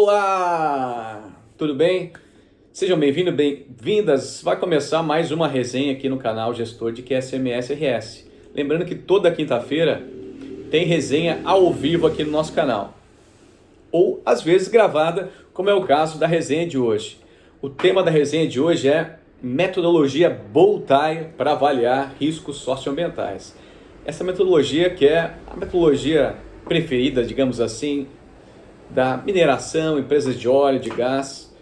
Olá, tudo bem? Sejam bem-vindos, bem-vindas. Vai começar mais uma resenha aqui no canal Gestor de QSMS RS. Lembrando que toda quinta-feira tem resenha ao vivo aqui no nosso canal. Ou às vezes gravada, como é o caso da resenha de hoje. O tema da resenha de hoje é metodologia Bowtie para avaliar riscos socioambientais. Essa metodologia que é a metodologia preferida, digamos assim, da mineração, empresas de óleo, de gás.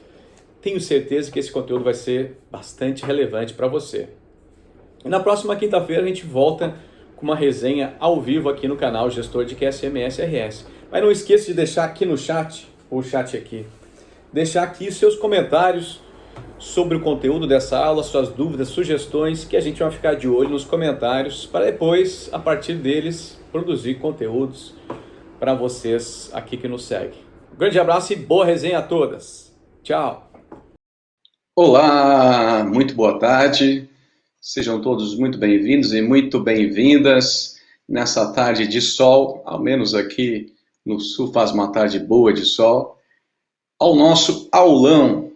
Tenho certeza que esse conteúdo vai ser bastante relevante para você. E na próxima quinta-feira a gente volta com uma resenha ao vivo aqui no canal Gestor de QSMS RS. Mas não esqueça de deixar aqui no chat, ou chat aqui, deixar aqui seus comentários sobre o conteúdo dessa aula, suas dúvidas, sugestões, que a gente vai ficar de olho nos comentários para depois, a partir deles, produzir conteúdos para vocês aqui que nos seguem. Um grande abraço e boa resenha a todas. Tchau! Olá, muito boa tarde. Sejam todos muito bem-vindos e muito bem-vindas nessa tarde de sol, ao menos aqui no sul faz uma tarde boa de sol, ao nosso aulão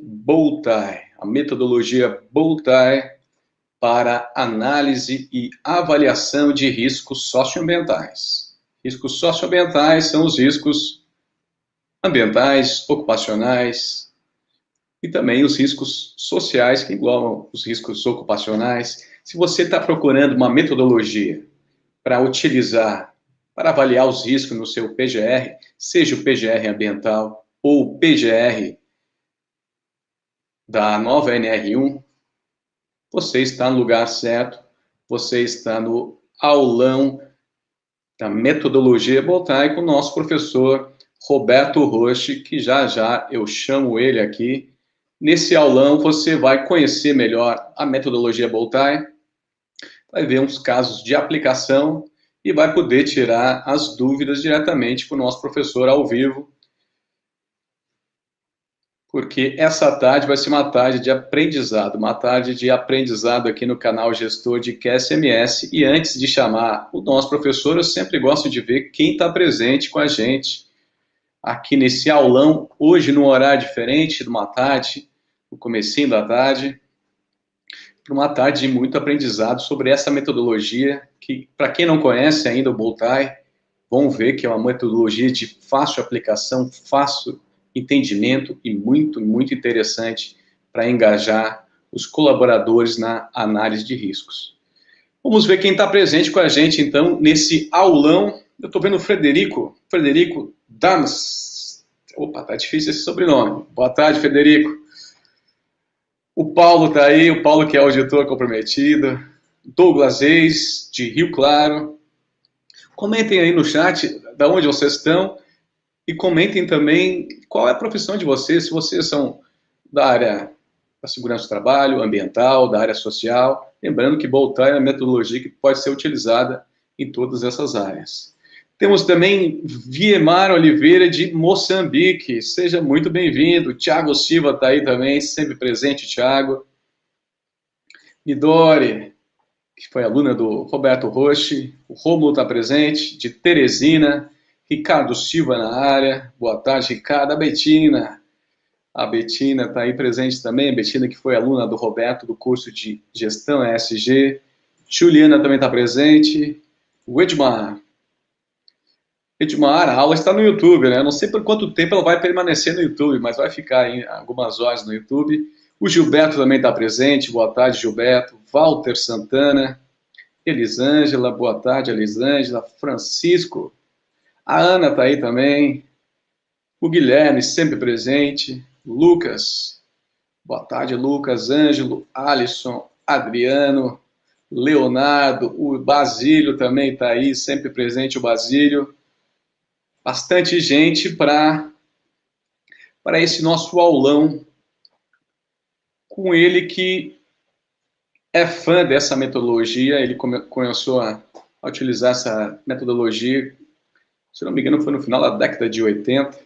Bowtie, a metodologia Bowtie para análise e avaliação de riscos socioambientais. Riscos socioambientais são os riscos ambientais, ocupacionais e também os riscos sociais que englobam os riscos ocupacionais. Se você está procurando uma metodologia para utilizar, para avaliar os riscos no seu PGR, seja o PGR ambiental ou o PGR da nova NR1, você está no lugar certo, você está no aulão da metodologia Bowtie com o nosso professor Roberto Roche, que já eu chamo ele aqui. Nesse aulão você vai conhecer melhor a metodologia Bowtie, vai ver uns casos de aplicação e vai poder tirar as dúvidas diretamente com o nosso professor ao vivo, porque essa tarde vai ser uma tarde de aprendizado aqui no canal Gestor de QSMS. E antes de chamar o nosso professor, eu sempre gosto de ver quem está presente com a gente aqui nesse aulão, hoje num horário diferente, numa tarde, no comecinho da tarde, para uma tarde de muito aprendizado sobre essa metodologia, que para quem não conhece ainda o Bowtie, vão ver que é uma metodologia de fácil aplicação, fácil entendimento e muito interessante para engajar os colaboradores na análise de riscos. Vamos ver quem está presente com a gente, então, nesse aulão. Eu estou vendo o Frederico Damas. Opa, tá difícil esse sobrenome. Boa tarde, Frederico. O Paulo está aí, o Paulo que é auditor comprometido. Douglas Reis, de Rio Claro. Comentem aí no chat de onde vocês estão e comentem também qual é a profissão de vocês, se vocês são da área da segurança do trabalho, ambiental, da área social. Lembrando que Bowtie é uma metodologia que pode ser utilizada em todas essas áreas. Temos também Viemar Oliveira, de Moçambique. Seja muito bem-vindo. Thiago Silva está aí também, sempre presente, Thiago. Midori, que foi aluna do Roberto Roche. O Rômulo está presente, de Teresina. Ricardo Silva na área. Boa tarde, Ricardo. A Betina está aí presente também. A Betina, que foi aluna do Roberto, do curso de Gestão ESG. Juliana também está presente. O Edmar, a aula está no YouTube, né? Não sei por quanto tempo ela vai permanecer no YouTube, mas vai ficar em algumas horas no YouTube. O Gilberto também está presente. Boa tarde, Gilberto. Walter Santana. Elisângela, boa tarde, Elisângela. Francisco. A Ana está aí também. O Guilherme, sempre presente. Lucas. Boa tarde, Lucas. Ângelo, Alisson, Adriano, Leonardo. O Basílio também está aí, sempre presente o Basílio. Bastante gente para esse nosso aulão, com ele que é fã dessa metodologia. Ele começou a utilizar essa metodologia, se não me engano, foi no final da década de 80.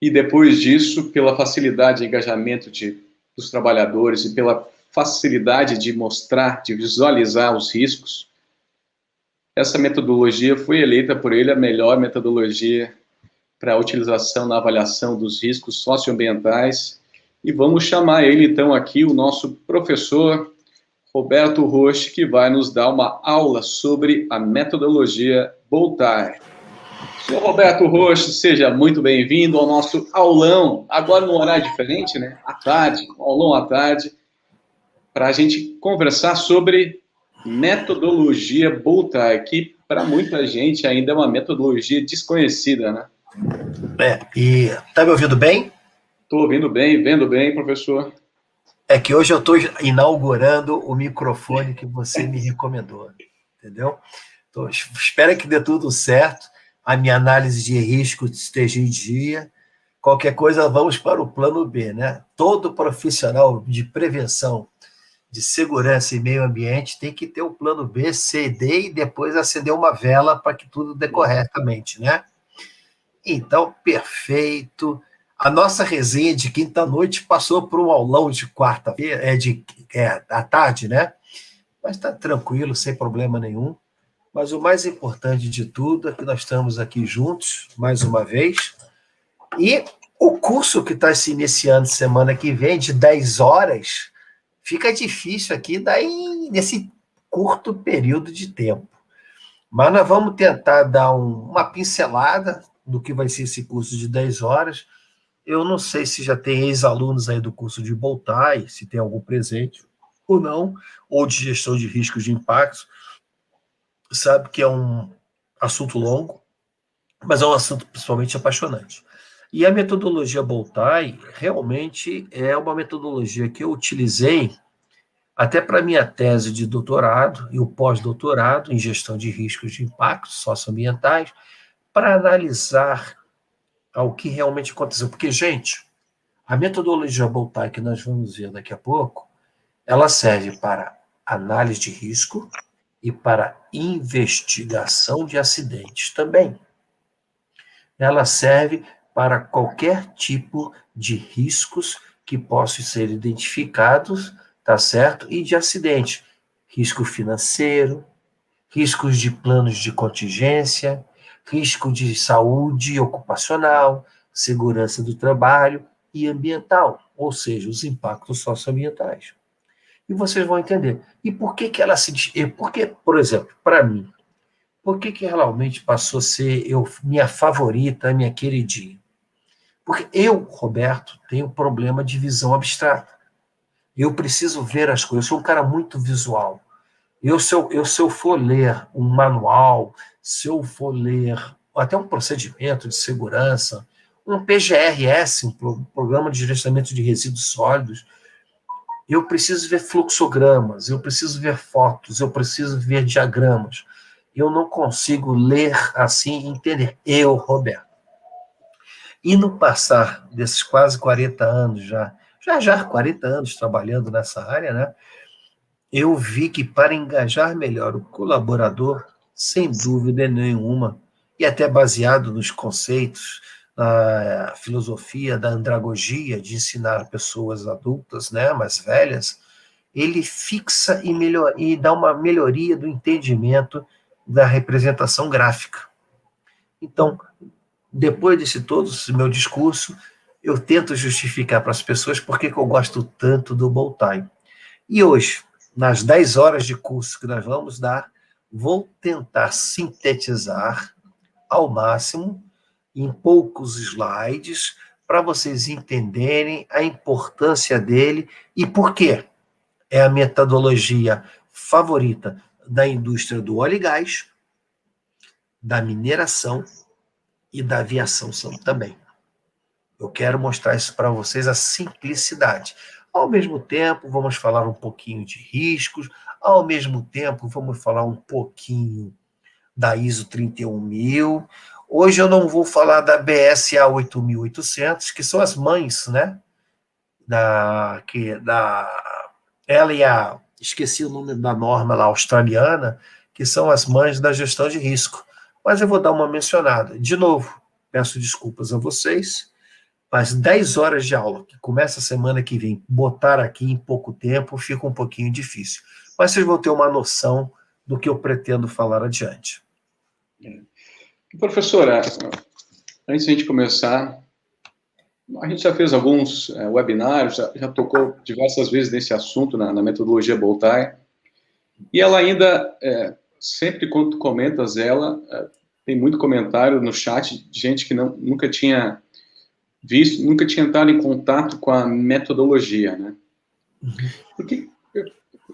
E depois disso, pela facilidade de engajamento dos trabalhadores e pela facilidade de mostrar, de visualizar os riscos, essa metodologia foi eleita por ele a melhor metodologia para a utilização na avaliação dos riscos socioambientais. E vamos chamar ele, então, aqui, o nosso professor Roberto Roche, que vai nos dar uma aula sobre a metodologia Boltar. Senhor Roberto Roche, seja muito bem-vindo ao nosso aulão, agora num horário diferente, né? À tarde, um aulão à tarde, para a gente conversar sobre metodologia Boltar, que para muita gente ainda é uma metodologia desconhecida, né? E tá me ouvindo bem? Estou ouvindo bem, vendo bem, professor. É que hoje eu estou inaugurando o microfone que você me recomendou, entendeu? Então, espero que dê tudo certo, a minha análise de risco esteja em dia. Qualquer coisa, vamos para o plano B, né? Todo profissional de prevenção, de segurança e meio ambiente tem que ter o plano B, C, D e depois acender uma vela para que tudo dê corretamente, né? Então, perfeito. A nossa resenha de quinta-noite passou por um aulão de quarta-feira, à tarde, né? Mas está tranquilo, sem problema nenhum. Mas o mais importante de tudo é que nós estamos aqui juntos, mais uma vez. E o curso que está se iniciando semana que vem, de 10 horas, fica difícil aqui daí, nesse curto período de tempo. Mas nós vamos tentar dar uma pincelada do que vai ser esse curso de 10 horas. Eu não sei se já tem ex-alunos aí do curso de Boltar, se tem algum presente ou não, ou de gestão de riscos de impactos. Sabe que é um assunto longo, mas é um assunto principalmente apaixonante. E a metodologia Boltar realmente é uma metodologia que eu utilizei até para a minha tese de doutorado e o pós-doutorado em gestão de riscos de impactos socioambientais, para analisar ao que realmente aconteceu. Porque, gente, a metodologia Boltar que nós vamos ver daqui a pouco, ela serve para análise de risco e para investigação de acidentes também. Ela serve para qualquer tipo de riscos que possam ser identificados, tá certo? E de acidente. Risco financeiro, riscos de planos de contingência, risco de saúde ocupacional, segurança do trabalho e ambiental, ou seja, os impactos socioambientais. E vocês vão entender. E por que ela se... Porque, por exemplo, para mim, por que realmente passou a ser minha favorita, minha queridinha? Porque eu, Roberto, tenho problema de visão abstrata. Eu preciso ver as coisas. Eu sou um cara muito visual. Se eu for ler um manual, se eu for ler até um procedimento de segurança, um PGRS, um Programa de Gerenciamento de Resíduos Sólidos, eu preciso ver fluxogramas, eu preciso ver fotos, eu preciso ver diagramas. Eu não consigo ler assim e entender. Eu, Roberto. E no passar desses quase 40 anos já 40 anos trabalhando nessa área, né? Eu vi que para engajar melhor o colaborador, sem dúvida nenhuma, e até baseado nos conceitos, na filosofia da andragogia, de ensinar pessoas adultas, né, mais velhas, ele fixa e dá uma melhoria do entendimento da representação gráfica. Então, depois desse todo esse meu discurso, eu tento justificar para as pessoas por que eu gosto tanto do Boltar. E hoje, nas 10 horas de curso que nós vamos dar, vou tentar sintetizar ao máximo, em poucos slides, para vocês entenderem a importância dele e por quê. É a metodologia favorita da indústria do óleo e gás, da mineração e da aviação também. Eu quero mostrar isso para vocês, a simplicidade. Ao mesmo tempo, vamos falar um pouquinho de riscos, ao mesmo tempo, vamos falar um pouquinho da ISO 31000. Hoje eu não vou falar da BSA 8800, que são as mães, né? Ela e esqueci o nome da norma lá, australiana, que são as mães da gestão de risco. Mas eu vou dar uma mencionada. De novo, peço desculpas a vocês, mas 10 horas de aula, que começa a semana que vem, botar aqui em pouco tempo fica um pouquinho difícil. Mas vocês vão ter uma noção do que eu pretendo falar adiante. Professora, antes de a gente começar, a gente já fez alguns webinários, já tocou diversas vezes nesse assunto, na metodologia Boltai, e ela ainda, sempre quando tu comentas ela, tem muito comentário no chat de gente que nunca tinha visto, nunca tinha entrado em contato com a metodologia, né? Por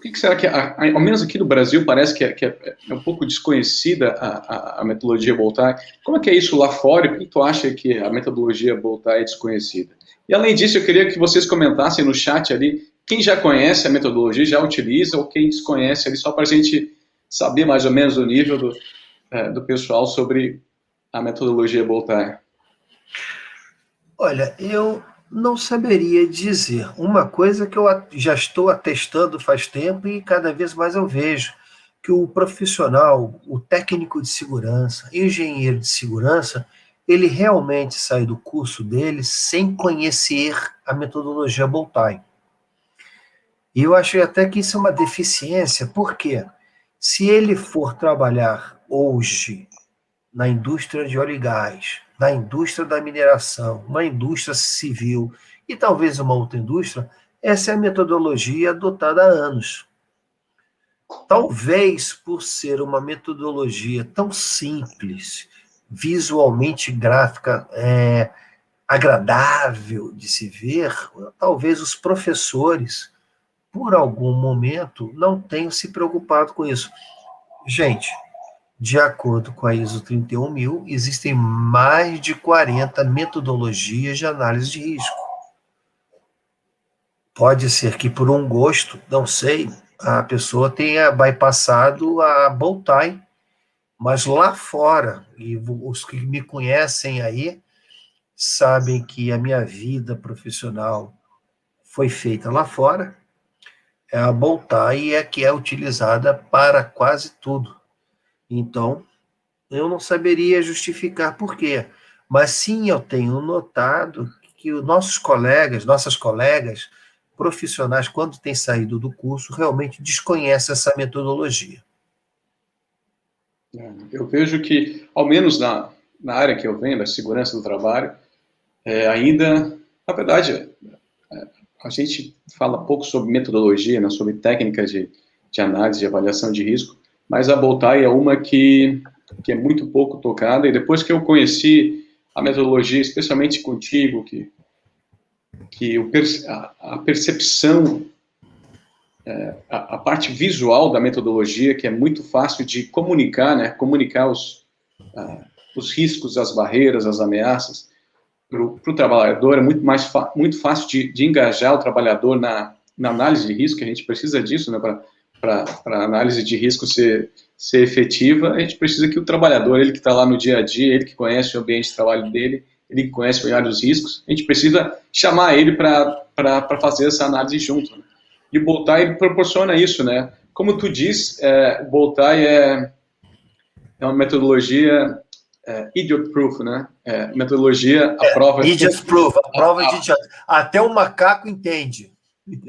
que será que, ao menos aqui no Brasil, parece que é um pouco desconhecida a metodologia Boltai? Como é que é isso lá fora? E por que tu acha que a metodologia Boltai é desconhecida? E além disso, eu queria que vocês comentassem no chat ali, quem já conhece a metodologia, já utiliza, ou quem desconhece ali, só para a gente saber mais ou menos o nível do pessoal sobre a metodologia Boltai. Olha, eu não saberia dizer. Uma coisa que eu já estou atestando faz tempo e cada vez mais eu vejo, que o profissional, o técnico de segurança, engenheiro de segurança, ele realmente sai do curso dele sem conhecer a metodologia Boltai. E eu acho até que isso é uma deficiência, porque se ele for trabalhar hoje na indústria de óleo e gás, na indústria da mineração, uma indústria civil e talvez uma outra indústria, essa é a metodologia adotada há anos. Talvez por ser uma metodologia tão simples, visualmente gráfica, agradável de se ver, talvez os professores, por algum momento, não tenham se preocupado com isso. Gente, de acordo com a ISO 31000, existem mais de 40 metodologias de análise de risco. Pode ser que por um gosto, não sei, a pessoa tenha bypassado a Boltai, mas lá fora, e os que me conhecem aí, sabem que a minha vida profissional foi feita lá fora, a Boltai é que é utilizada para quase tudo. Então, eu não saberia justificar por quê, mas sim eu tenho notado que os nossas colegas profissionais, quando têm saído do curso, realmente desconhecem essa metodologia. Eu vejo que, ao menos na área que eu venho, da segurança do trabalho, ainda, na verdade, a gente fala pouco sobre metodologia, né, sobre técnicas de análise, de avaliação de risco, mas a Boltai é uma que é muito pouco tocada, e depois que eu conheci a metodologia, especialmente contigo, que a percepção, a parte visual da metodologia, que é muito fácil de comunicar, né, comunicar os riscos, as barreiras, as ameaças, para o trabalhador, é muito fácil de engajar o trabalhador na análise de risco, a gente precisa disso, né, para a análise de risco ser efetiva, a gente precisa que o trabalhador, ele que está lá no dia a dia, ele que conhece o ambiente de trabalho dele, ele que conhece o olhar dos riscos, a gente precisa chamar ele para fazer essa análise junto. Né? E o Boltai proporciona isso, né? Como tu diz, o Boltai é uma metodologia idiot proof, né? Metodologia a prova... Idiot proof, a prova de idiota. Até o macaco entende.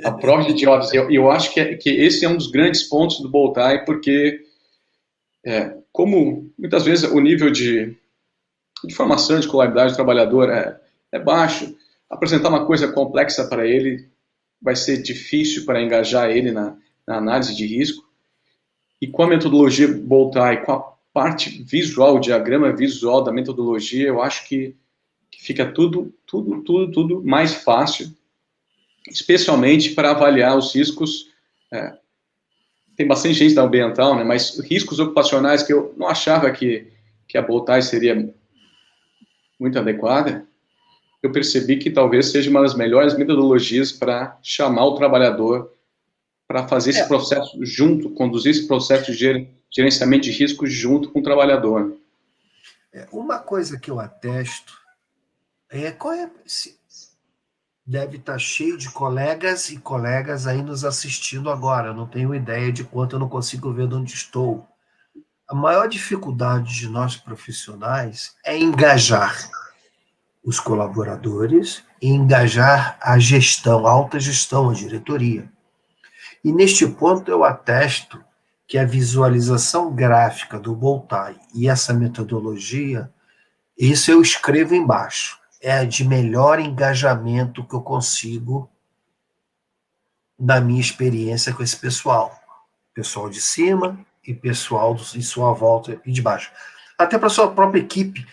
A prova de idiotas. Eu acho que esse é um dos grandes pontos do Boltai, porque como muitas vezes o nível de formação, de escolaridade do trabalhador é baixo, apresentar uma coisa complexa para ele vai ser difícil para engajar ele na análise de risco. E com a metodologia Boltai, com a parte visual, o diagrama visual da metodologia, eu acho que fica tudo mais fácil, especialmente para avaliar os riscos. Tem bastante gente da ambiental, né, mas riscos ocupacionais que eu não achava que a Boltai seria muito adequada, eu percebi que talvez seja uma das melhores metodologias para chamar o trabalhador para fazer esse processo junto, conduzir esse processo de gerenciamento de riscos junto com o trabalhador. Uma coisa que eu atesto deve estar cheio de colegas e colegas aí nos assistindo agora. Eu não tenho ideia de quanto, eu não consigo ver de onde estou. A maior dificuldade de nós profissionais é engajar os colaboradores e engajar a gestão, a alta gestão, a diretoria. E neste ponto eu atesto que a visualização gráfica do Boltai e essa metodologia Isso eu escrevo embaixo. É de melhor engajamento que eu consigo na minha experiência com esse pessoal. Pessoal de cima e pessoal em sua volta e de baixo. Até para a sua própria equipe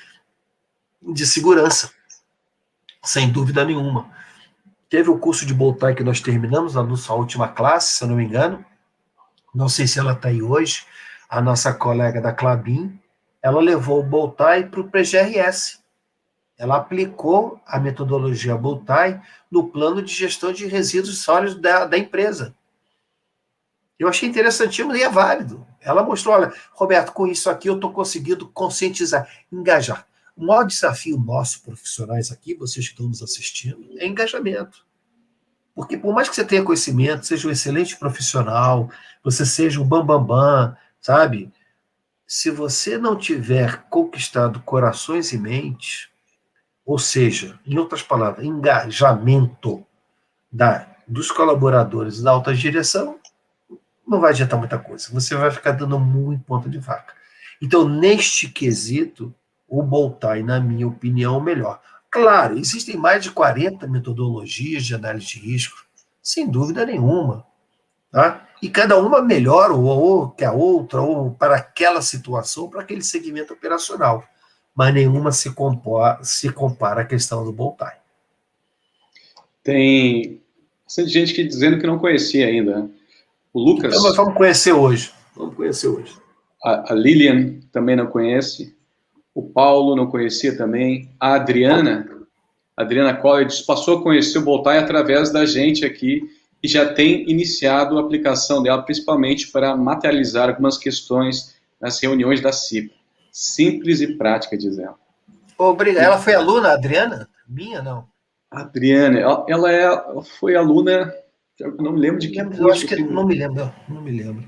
de segurança, sem dúvida nenhuma. Teve o curso de Boltai que nós terminamos, na nossa última classe, se eu não me engano. Não sei se ela está aí hoje. A nossa colega da Clabin, ela levou o Boltai para o PGRS. Ela aplicou a metodologia Boltai no plano de gestão de resíduos sólidos da empresa. Eu achei interessantíssimo e é válido. Ela mostrou, olha, Roberto, com isso aqui eu estou conseguindo conscientizar, engajar. O maior desafio nosso, profissionais aqui, vocês que estão nos assistindo, é engajamento. Porque por mais que você tenha conhecimento, seja um excelente profissional, você seja um bambambam, sabe? Se você não tiver conquistado corações e mentes, ou seja, em outras palavras, engajamento dos colaboradores da alta direção, não vai adiantar muita coisa. Você vai ficar dando muito ponta de vaca. Então, neste quesito, o Boltai, na minha opinião, é o melhor. Claro, existem mais de 40 metodologias de análise de risco, sem dúvida nenhuma. Tá? E cada uma melhor ou que a outra, ou para aquela situação, para aquele segmento operacional. Mas nenhuma se compara à questão do Boltai. Tem bastante gente que dizendo que não conhecia ainda, né? O Lucas... Então nós vamos conhecer hoje. A Lilian também não conhece. O Paulo não conhecia também. A Adriana College passou a conhecer o Boltai através da gente aqui e já tem iniciado a aplicação dela, principalmente para materializar algumas questões nas reuniões da CIPA. Simples e prática, diz ela. Obrigado. Ela foi aluna, Adriana? Minha, não? Adriana, ela foi aluna, eu não me lembro de que curso. Eu acho que não me lembro.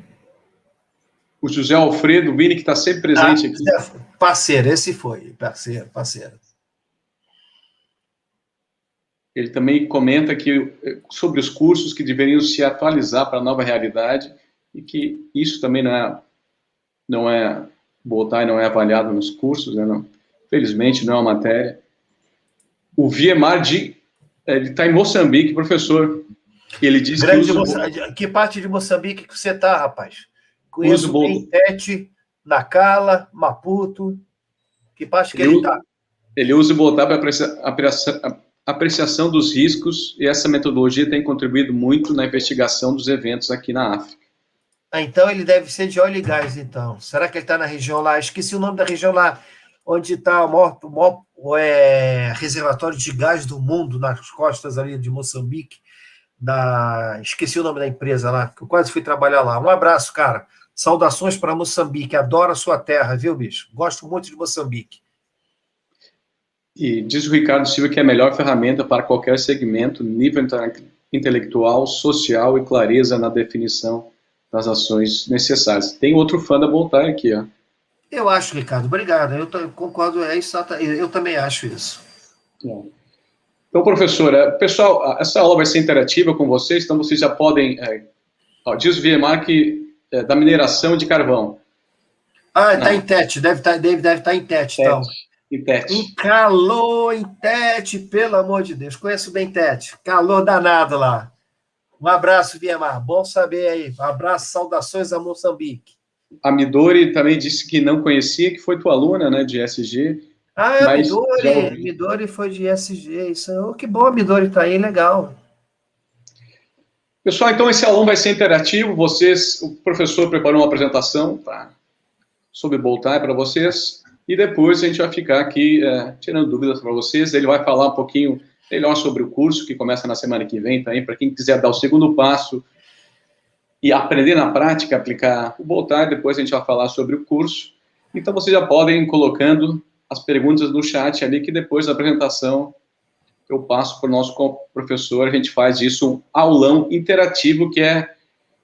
O José Alfredo Vini, que está sempre presente aqui. Parceiro, esse foi, parceiro. Ele também comenta sobre os cursos que deveriam se atualizar para a nova realidade e que isso também não é Boltai, não é avaliado nos cursos, né, não. Felizmente não é uma matéria. O Viemar, ele está em Moçambique, professor. Ele diz que parte de Moçambique que você está, rapaz? Conheço bem Tete, Nacala, Maputo. Que parte que ele está? Ele usa o Boltai para apreciação dos riscos e essa metodologia tem contribuído muito na investigação dos eventos aqui na África. Então ele deve ser de óleo e gás, então. Será que ele está na região lá? Esqueci o nome da região lá, onde está o maior reservatório de gás do mundo, nas costas ali de Moçambique. Esqueci o nome da empresa lá, que eu quase fui trabalhar lá. Um abraço, cara. Saudações para Moçambique. Adoro a sua terra, viu, bicho? Gosto muito de Moçambique. E diz o Ricardo Silva que é a melhor ferramenta para qualquer segmento, nível intelectual, social e clareza na definição das ações necessárias. Tem outro fã da Boltai aqui, ó. Eu acho, Ricardo. Obrigado. Eu concordo. Eu também acho isso. Então, professora, pessoal, essa aula vai ser interativa com vocês, então vocês já podem... diz o Viemar que da mineração de carvão. Está em Tete. Deve estar em Tete, então. Em Tete. Um calor em Tete, pelo amor de Deus. Conheço bem Tete. Calor danado lá. Um abraço, Viemar. Bom saber aí. Um abraço, saudações a Moçambique. A Midori também disse que não conhecia, que foi tua aluna, né, de SG. Midori foi de SG. Isso, que bom, a Midori tá aí, legal. Pessoal, então esse aulão vai ser interativo. O professor preparou uma apresentação sobre Boltai para vocês. E depois a gente vai ficar aqui tirando dúvidas para vocês. Ele vai falar um pouquinho melhor sobre o curso, que começa na semana que vem também, para quem quiser dar o segundo passo e aprender na prática, aplicar o Boltai. Depois a gente vai falar sobre o curso. Então vocês já podem ir colocando as perguntas no chat ali, que depois da apresentação eu passo para o nosso professor. A gente faz disso um aulão interativo, que é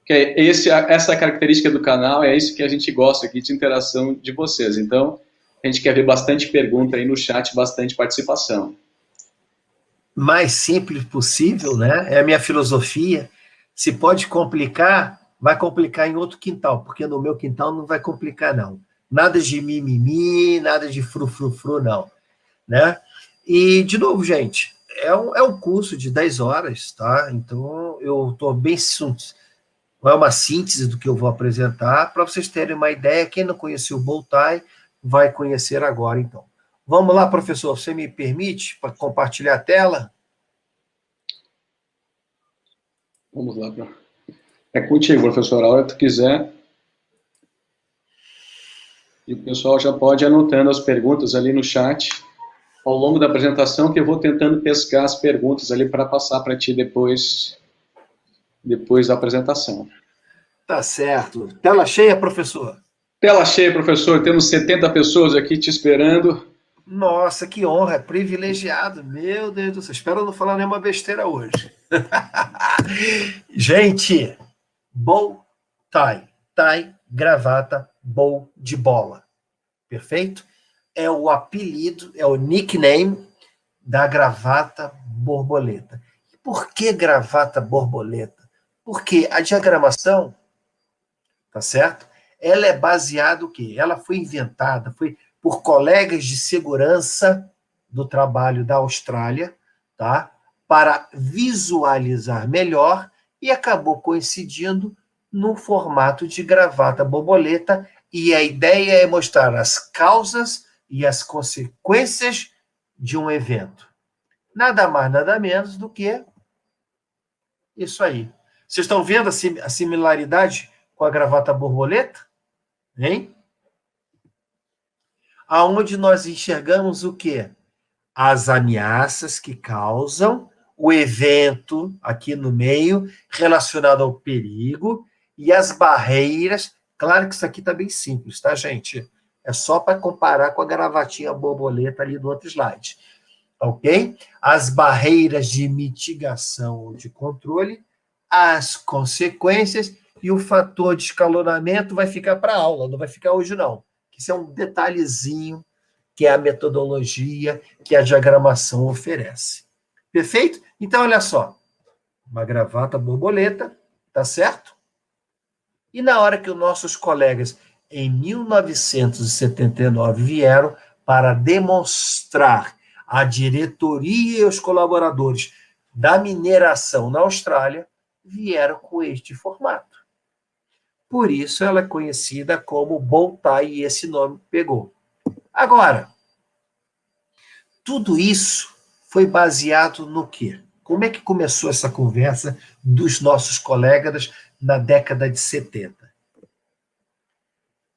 essa característica do canal, é isso que a gente gosta aqui, de interação de vocês. Então, a gente quer ver bastante pergunta aí no chat, bastante participação. Mais simples possível, né? É a minha filosofia. Se pode complicar, vai complicar em outro quintal, porque no meu quintal não vai complicar, não. Nada de mimimi, nada de frufrufru, não. né? E, de novo, gente, é um curso de 10 horas, tá? Então, eu estou bem... É uma síntese do que eu vou apresentar, para vocês terem uma ideia. Quem não conheceu o Bowtie vai conhecer agora, então. Vamos lá, professor, você me permite para compartilhar a tela? Vamos lá. É contigo, professor, a hora que tu quiser. E o pessoal já pode ir anotando as perguntas ali no chat ao longo da apresentação, que eu vou tentando pescar as perguntas ali para passar para ti depois da apresentação. Tá certo. Tela cheia, professor? Tela cheia, professor. Temos 70 pessoas aqui te esperando. Nossa, que honra, privilegiado. Meu Deus do céu. Espero não falar nenhuma besteira hoje. Gente, bow tie. Tie, gravata, bow de bola. Perfeito? É o apelido, é o nickname da gravata borboleta. E por que gravata borboleta? Porque a diagramação, tá certo? Ela é baseada no quê? Ela foi inventada, foi por colegas de segurança do trabalho da Austrália, tá? Para visualizar melhor e acabou coincidindo no formato de gravata borboleta, e a ideia é mostrar as causas e as consequências de um evento. Nada mais, nada menos do que isso aí. Vocês estão vendo a similaridade com a gravata borboleta? Hein? Aonde nós enxergamos o quê? As ameaças que causam, o evento aqui no meio, relacionado ao perigo, e as barreiras. Claro que isso aqui está bem simples, tá, gente? É só para comparar com a gravatinha borboleta ali do outro slide. Ok? As barreiras de mitigação ou de controle, as consequências e o fator de escalonamento vai ficar para a aula, não vai ficar hoje, não. Isso é um detalhezinho que é a metodologia que a diagramação oferece. Perfeito? Então, olha só. Uma gravata borboleta, tá certo? E na hora que os nossos colegas, em 1979, vieram para demonstrar à diretoria e aos colaboradores da mineração na Austrália, vieram com este formato. Por isso ela é conhecida como bow tie, e esse nome pegou. Agora, tudo isso foi baseado no quê? Como é que começou essa conversa dos nossos colegas na década de 70?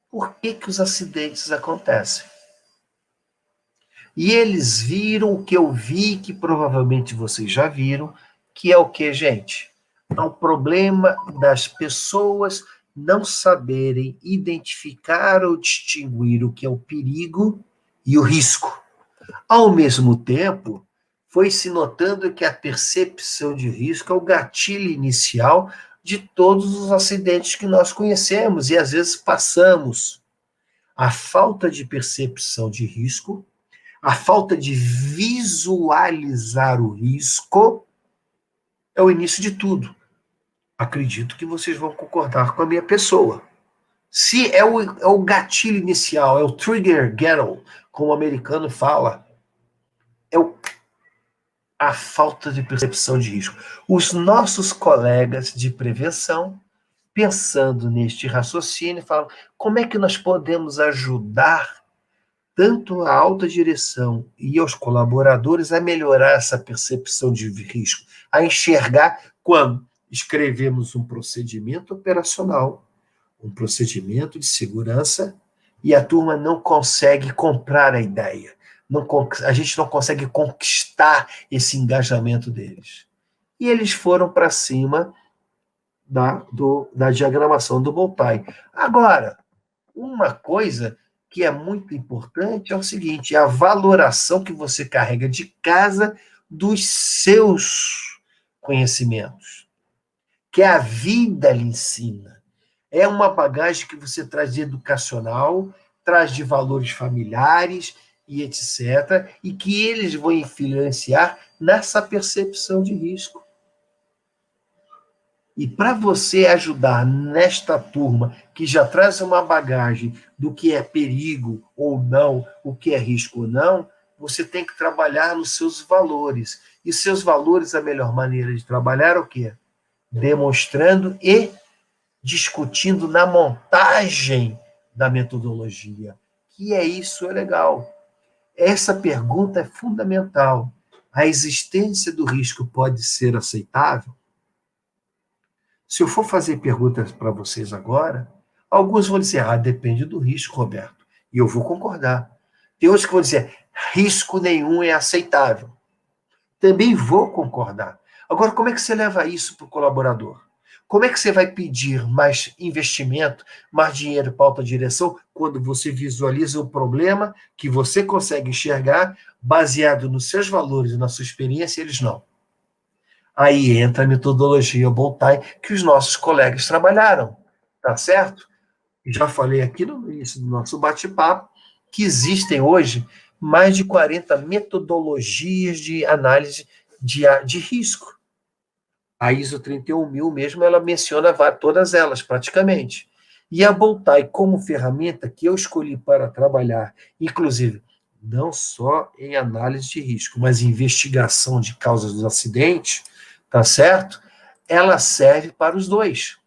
Por que os acidentes acontecem? E eles viram o que eu vi, que provavelmente vocês já viram, que é o que, gente? É um problema das pessoas não saberem identificar ou distinguir o que é o perigo e o risco. Ao mesmo tempo, foi se notando que a percepção de risco é o gatilho inicial de todos os acidentes que nós conhecemos e às vezes passamos. A falta de percepção de risco, a falta de visualizar o risco é o início de tudo. Acredito que vocês vão concordar com a minha pessoa. Se é o gatilho inicial, é o trigger gettle, como o americano fala, é a falta de percepção de risco. Os nossos colegas de prevenção, pensando neste raciocínio, falam: como é que nós podemos ajudar tanto a alta direção e aos colaboradores a melhorar essa percepção de risco, a enxergar quando escrevemos um procedimento operacional, um procedimento de segurança, e a turma não consegue comprar a ideia. A gente não consegue conquistar esse engajamento deles. E eles foram para cima da diagramação do bow tie. Agora, uma coisa que é muito importante é o seguinte: é a valoração que você carrega de casa dos seus conhecimentos, que a vida lhe ensina. É uma bagagem que você traz de educacional, traz de valores familiares e etc., e que eles vão influenciar nessa percepção de risco. E para você ajudar nesta turma, que já traz uma bagagem do que é perigo ou não, o que é risco ou não, você tem que trabalhar nos seus valores. E seus valores, a melhor maneira de trabalhar é o quê? Demonstrando e discutindo na montagem da metodologia. Que isso é legal. Essa pergunta é fundamental. A existência do risco pode ser aceitável? Se eu for fazer perguntas para vocês agora, alguns vão dizer, depende do risco, Roberto. E eu vou concordar. Tem outros que vão dizer, risco nenhum é aceitável. Também vou concordar. Agora, como é que você leva isso para o colaborador? Como é que você vai pedir mais investimento, mais dinheiro para a alta direção, quando você visualiza o problema que você consegue enxergar baseado nos seus valores e na sua experiência, eles não? Aí entra a metodologia Boltai que os nossos colegas trabalharam, tá certo? Já falei aqui no início do nosso bate-papo que existem hoje mais de 40 metodologias de análise de risco. A ISO 31000 mesmo, ela menciona todas elas, praticamente. E a Boltai, como ferramenta que eu escolhi para trabalhar, inclusive, não só em análise de risco, mas em investigação de causas dos acidentes, tá certo? Ela serve para os dois.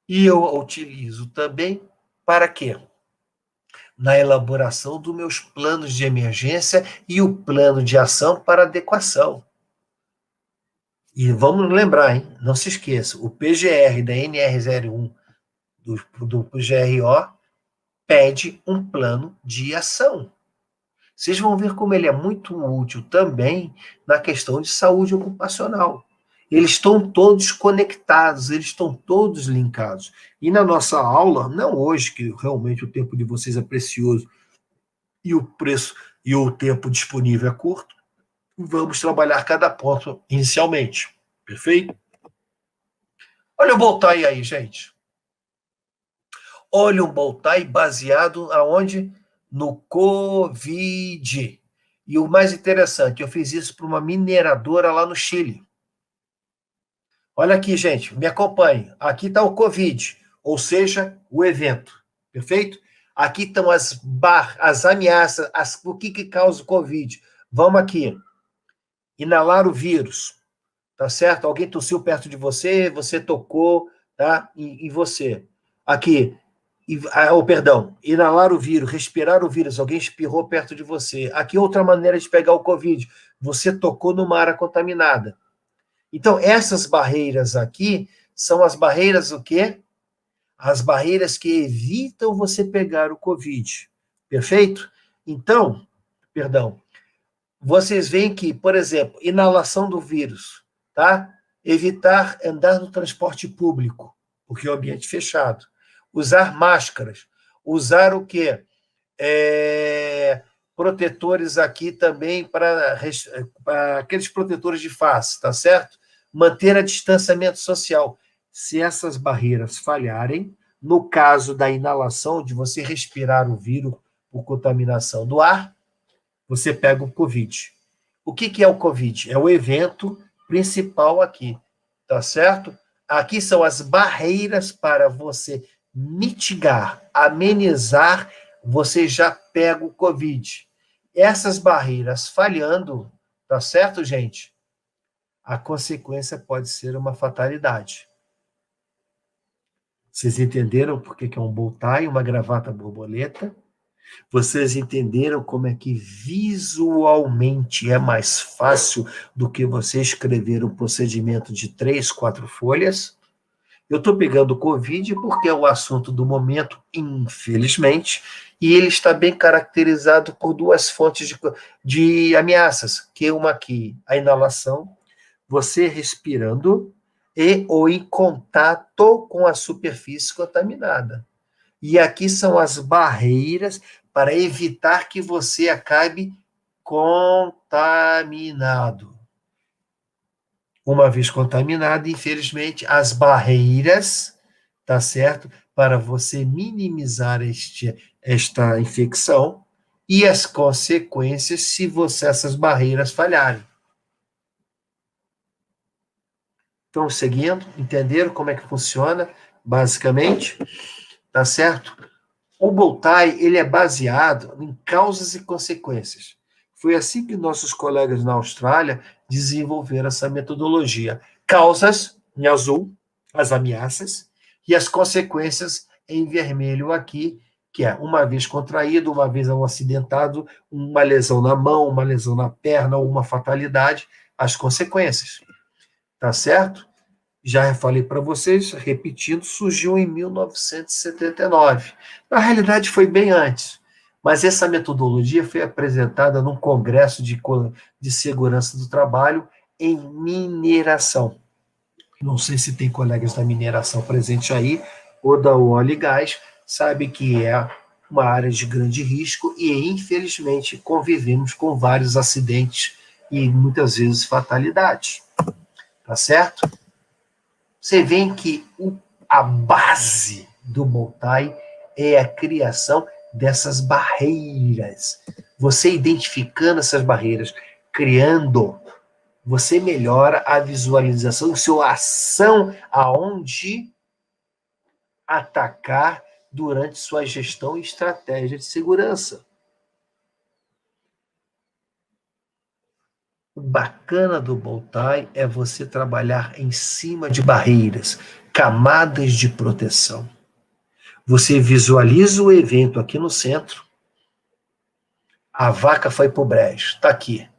E eu utilizo também para quê? Na elaboração dos meus planos de emergência e o plano de ação para adequação. E vamos lembrar, hein? Não se esqueça, o PGR da NR01 do PGRO pede um plano de ação. Vocês vão ver como ele é muito útil também na questão de saúde ocupacional. Eles estão todos conectados, eles estão todos linkados. E na nossa aula, não hoje, que realmente o tempo de vocês é precioso e o preço e o tempo disponível é curto, vamos trabalhar cada ponto inicialmente. Perfeito? Olha o Boltai aí, gente. Olha o Boltai baseado aonde? No Covid. E o mais interessante, eu fiz isso para uma mineradora lá no Chile. Olha aqui, gente, me acompanhe. Aqui está o Covid, ou seja, o evento. Perfeito? Aqui estão as ameaças, o que causa o Covid. Vamos aqui. Inalar o vírus. Tá certo? Alguém tossiu perto de você, você tocou, tá? Em você. Aqui, perdão, inalar o vírus, respirar o vírus, alguém espirrou perto de você. Aqui, outra maneira de pegar o Covid, você tocou numa área contaminada. Então, essas barreiras aqui são as barreiras o quê? As barreiras que evitam você pegar o Covid. Perfeito? Então, perdão, vocês veem que, por exemplo, inalação do vírus, tá? Evitar andar no transporte público, porque é um ambiente fechado. Usar máscaras. Usar o quê? Protetores aqui também para aqueles protetores de face, tá certo? Manter a distanciamento social. Se essas barreiras falharem, no caso da inalação, de você respirar o vírus por contaminação do ar, você pega o Covid. O que é o Covid? É o evento principal aqui, tá certo? Aqui são as barreiras para você mitigar, amenizar, você já pega o Covid. Essas barreiras falhando, tá certo, gente? A consequência pode ser uma fatalidade. Vocês entenderam por que é um bow tie, uma gravata borboleta? Vocês entenderam como é que visualmente é mais fácil do que você escrever um procedimento de 3, 4 folhas? Eu estou pegando o Covid porque é o assunto do momento, infelizmente, e ele está bem caracterizado por duas fontes de ameaças, que uma aqui, a inalação, você respirando, e ou em contato com a superfície contaminada. E aqui são as barreiras para evitar que você acabe contaminado. Uma vez contaminado, infelizmente, as barreiras, tá certo? Para você minimizar esta infecção e as consequências se essas barreiras falharem. Estão seguindo? Entenderam como é que funciona, basicamente? Tá certo? O Bowtie, ele é baseado em causas e consequências. Foi assim que nossos colegas na Austrália desenvolveram essa metodologia. Causas, em azul, as ameaças, e as consequências em vermelho aqui, que é uma vez contraído, uma vez um acidentado, uma lesão na mão, uma lesão na perna, ou uma fatalidade, as consequências. Tá certo? Já falei para vocês, repetindo, surgiu em 1979. Na realidade, foi bem antes, mas essa metodologia foi apresentada num congresso de segurança do trabalho em mineração. Não sei se tem colegas da mineração presente aí, ou da óleo e gás, sabe que é uma área de grande risco e, infelizmente, convivemos com vários acidentes e, muitas vezes, fatalidades. Tá certo? Você vê que a base do Bowtie é a criação dessas barreiras. Você identificando essas barreiras, criando, você melhora a visualização, sua ação aonde atacar durante sua gestão e estratégia de segurança. O bacana do Bowtie é você trabalhar em cima de barreiras, camadas de proteção. Você visualiza o evento aqui no centro. A vaca foi pro brejo, está aqui.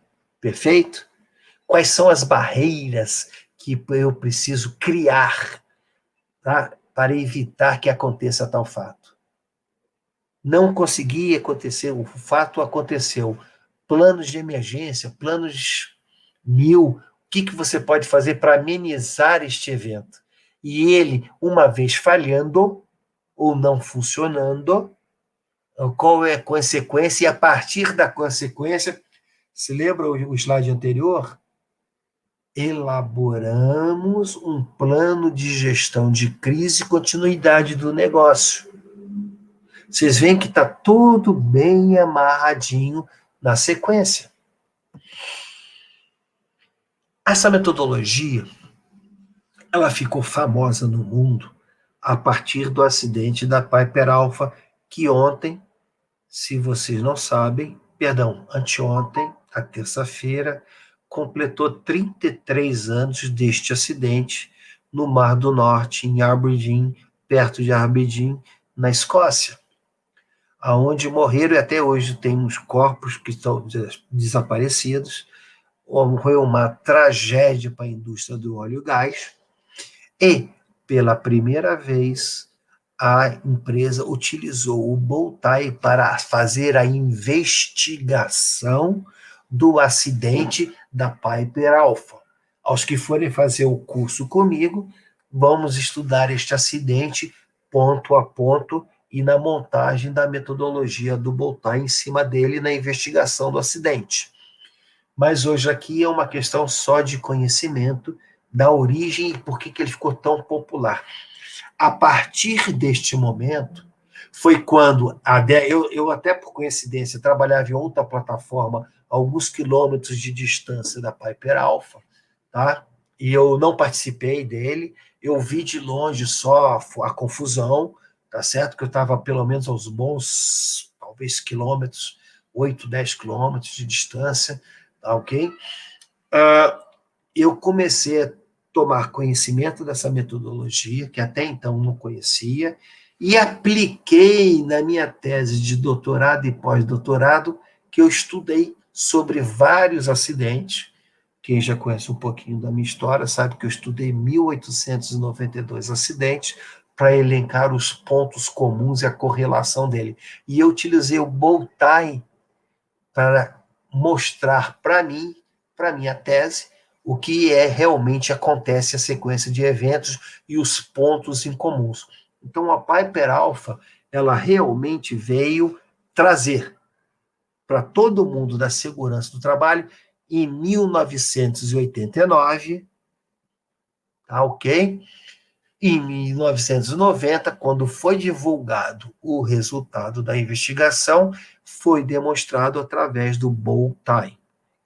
Perfeito? Quais são as barreiras que eu preciso criar, tá? Para evitar que aconteça tal fato? Não consegui acontecer, o fato aconteceu. Planos de emergência, planos 1000, o que você pode fazer para amenizar este evento? E ele, uma vez falhando ou não funcionando, qual é a consequência? E a partir da consequência, se lembra o slide anterior? Elaboramos um plano de gestão de crise e continuidade do negócio. Vocês veem que está tudo bem amarradinho na sequência. Essa metodologia, ela ficou famosa no mundo a partir do acidente da Piper Alpha, que ontem, se vocês não sabem, anteontem, a terça-feira, completou 33 anos deste acidente no Mar do Norte, em Aberdeen, perto de Aberdeen, na Escócia, aonde morreram e até hoje temos corpos que estão desaparecidos. Foi uma tragédia para a indústria do óleo e gás, e, pela primeira vez, a empresa utilizou o Bowtie para fazer a investigação do acidente da Piper Alpha. Aos que forem fazer o curso comigo, vamos estudar este acidente ponto a ponto e na montagem da metodologia do Bowtie em cima dele na investigação do acidente. Mas hoje aqui é uma questão só de conhecimento da origem e por que ele ficou tão popular. A partir deste momento, foi quando, eu até por coincidência, trabalhava em outra plataforma, a alguns quilômetros de distância da Piper Alpha, tá? E eu não participei dele, eu vi de longe só a confusão, tá certo? Que eu estava pelo menos aos bons, talvez quilômetros, 8, 10 quilômetros de distância, tá ok? Eu comecei a tomar conhecimento dessa metodologia, que até então não conhecia, e apliquei na minha tese de doutorado e pós-doutorado, que eu estudei sobre vários acidentes. Quem já conhece um pouquinho da minha história sabe que eu estudei 1.892 acidentes para elencar os pontos comuns e a correlação dele. E eu utilizei o Bowtie para mostrar para mim, para minha tese, o que realmente acontece, a sequência de eventos e os pontos em comuns. Então, a Piper Alpha, ela realmente veio trazer para todo mundo da segurança do trabalho, em 1989, tá ok? Em 1990, quando foi divulgado o resultado da investigação, foi demonstrado através do Bowtie.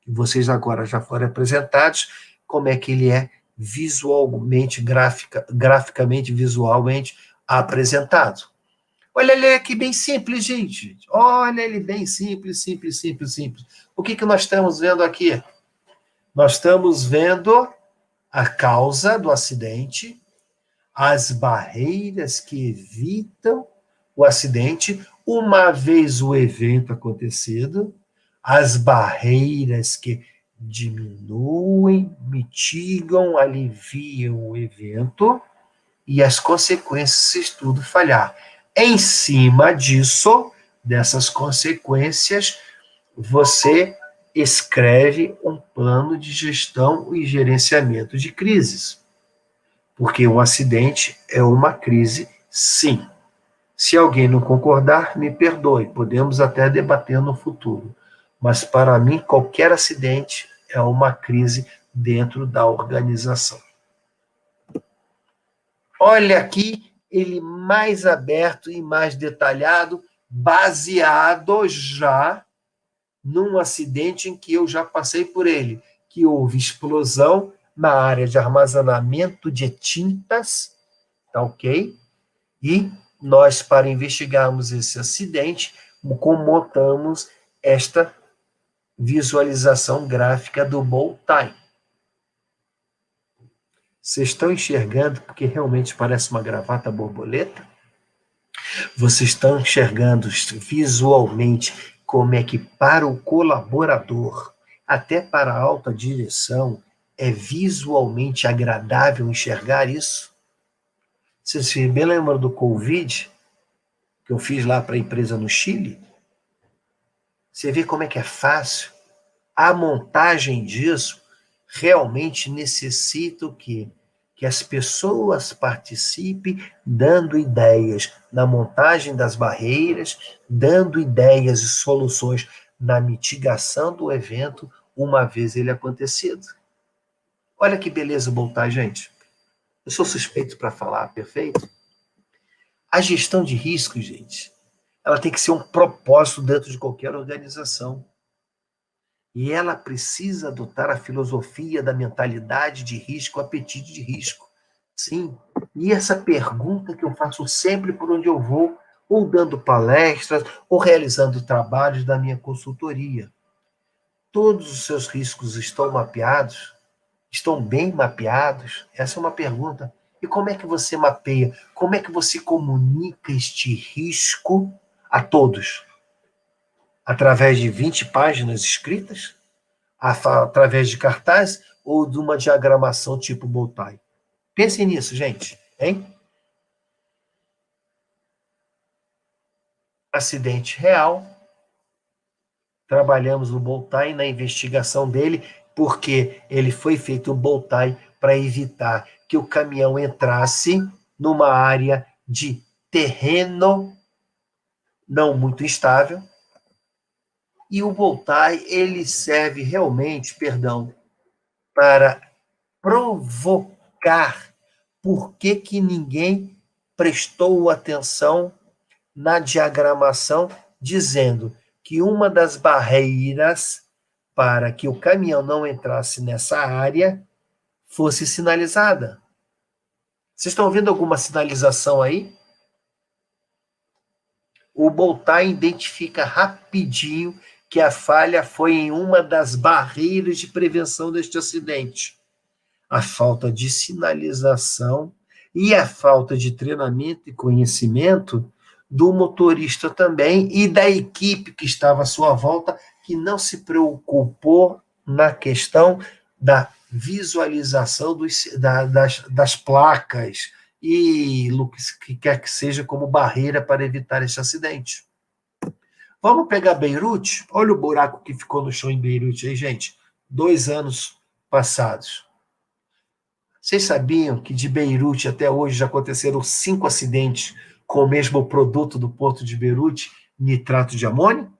Vocês agora já foram apresentados como é que ele é visualmente, graficamente, visualmente apresentado. Olha ele aqui, bem simples, gente. Olha ele bem simples, simples, simples, simples. O que nós estamos vendo aqui? Nós estamos vendo a causa do acidente, as barreiras que evitam o acidente, uma vez o evento acontecido, as barreiras que diminuem, mitigam, aliviam o evento e as consequências se tudo falhar. Em cima disso, dessas consequências, você escreve um plano de gestão e gerenciamento de crises. Porque um acidente é uma crise, sim. Se alguém não concordar, me perdoe, podemos até debater no futuro. Mas, para mim, qualquer acidente é uma crise dentro da organização. Olha aqui, ele mais aberto e mais detalhado, baseado já num acidente em que eu já passei por ele, que houve explosão na área de armazenamento de tintas, tá ok? E nós, para investigarmos esse acidente, montamos esta visualização gráfica do bow tie. Vocês estão enxergando, porque realmente parece uma gravata borboleta? Vocês estão enxergando visualmente como é que para o colaborador, até para a alta direção, é visualmente agradável enxergar isso? Vocês se bem lembram do Covid, que eu fiz lá para a empresa no Chile? Você vê como é que é fácil? A montagem disso realmente necessita o quê? Que as pessoas participem dando ideias na montagem das barreiras, dando ideias e soluções na mitigação do evento, uma vez ele acontecido. Olha que beleza voltar, gente. Eu sou suspeito para falar, perfeito? A gestão de risco, gente, ela tem que ser um propósito dentro de qualquer organização. E ela precisa adotar a filosofia da mentalidade de risco, apetite de risco. Sim, e essa pergunta que eu faço sempre por onde eu vou, ou dando palestras, ou realizando trabalhos da minha consultoria. Todos os seus riscos estão mapeados? Estão bem mapeados? Essa é uma pergunta. E como é que você mapeia? Como é que você comunica este risco a todos? Através de 20 páginas escritas? Através de cartaz? Ou de uma diagramação tipo Bowtie? Pensem nisso, gente. Hein? Acidente real. Trabalhamos no Bowtie, na investigação dele, porque ele foi feito um Bowtie para evitar que o caminhão entrasse numa área de terreno não muito instável. E o Bowtie, ele serve realmente, para provocar por que ninguém prestou atenção na diagramação, dizendo que uma das barreiras para que o caminhão não entrasse nessa área fosse sinalizada. Vocês estão vendo alguma sinalização aí? O Bowtie identifica rapidinho que a falha foi em uma das barreiras de prevenção deste acidente. A falta de sinalização e a falta de treinamento e conhecimento do motorista também e da equipe que estava à sua volta, que não se preocupou na questão da visualização das placas e o que quer que seja como barreira para evitar esse acidente. Vamos pegar Beirute? Olha o buraco que ficou no chão em Beirute aí, gente. 2 anos passados. Vocês sabiam que de Beirute até hoje já aconteceram 5 acidentes com o mesmo produto do porto de Beirute, nitrato de amônio?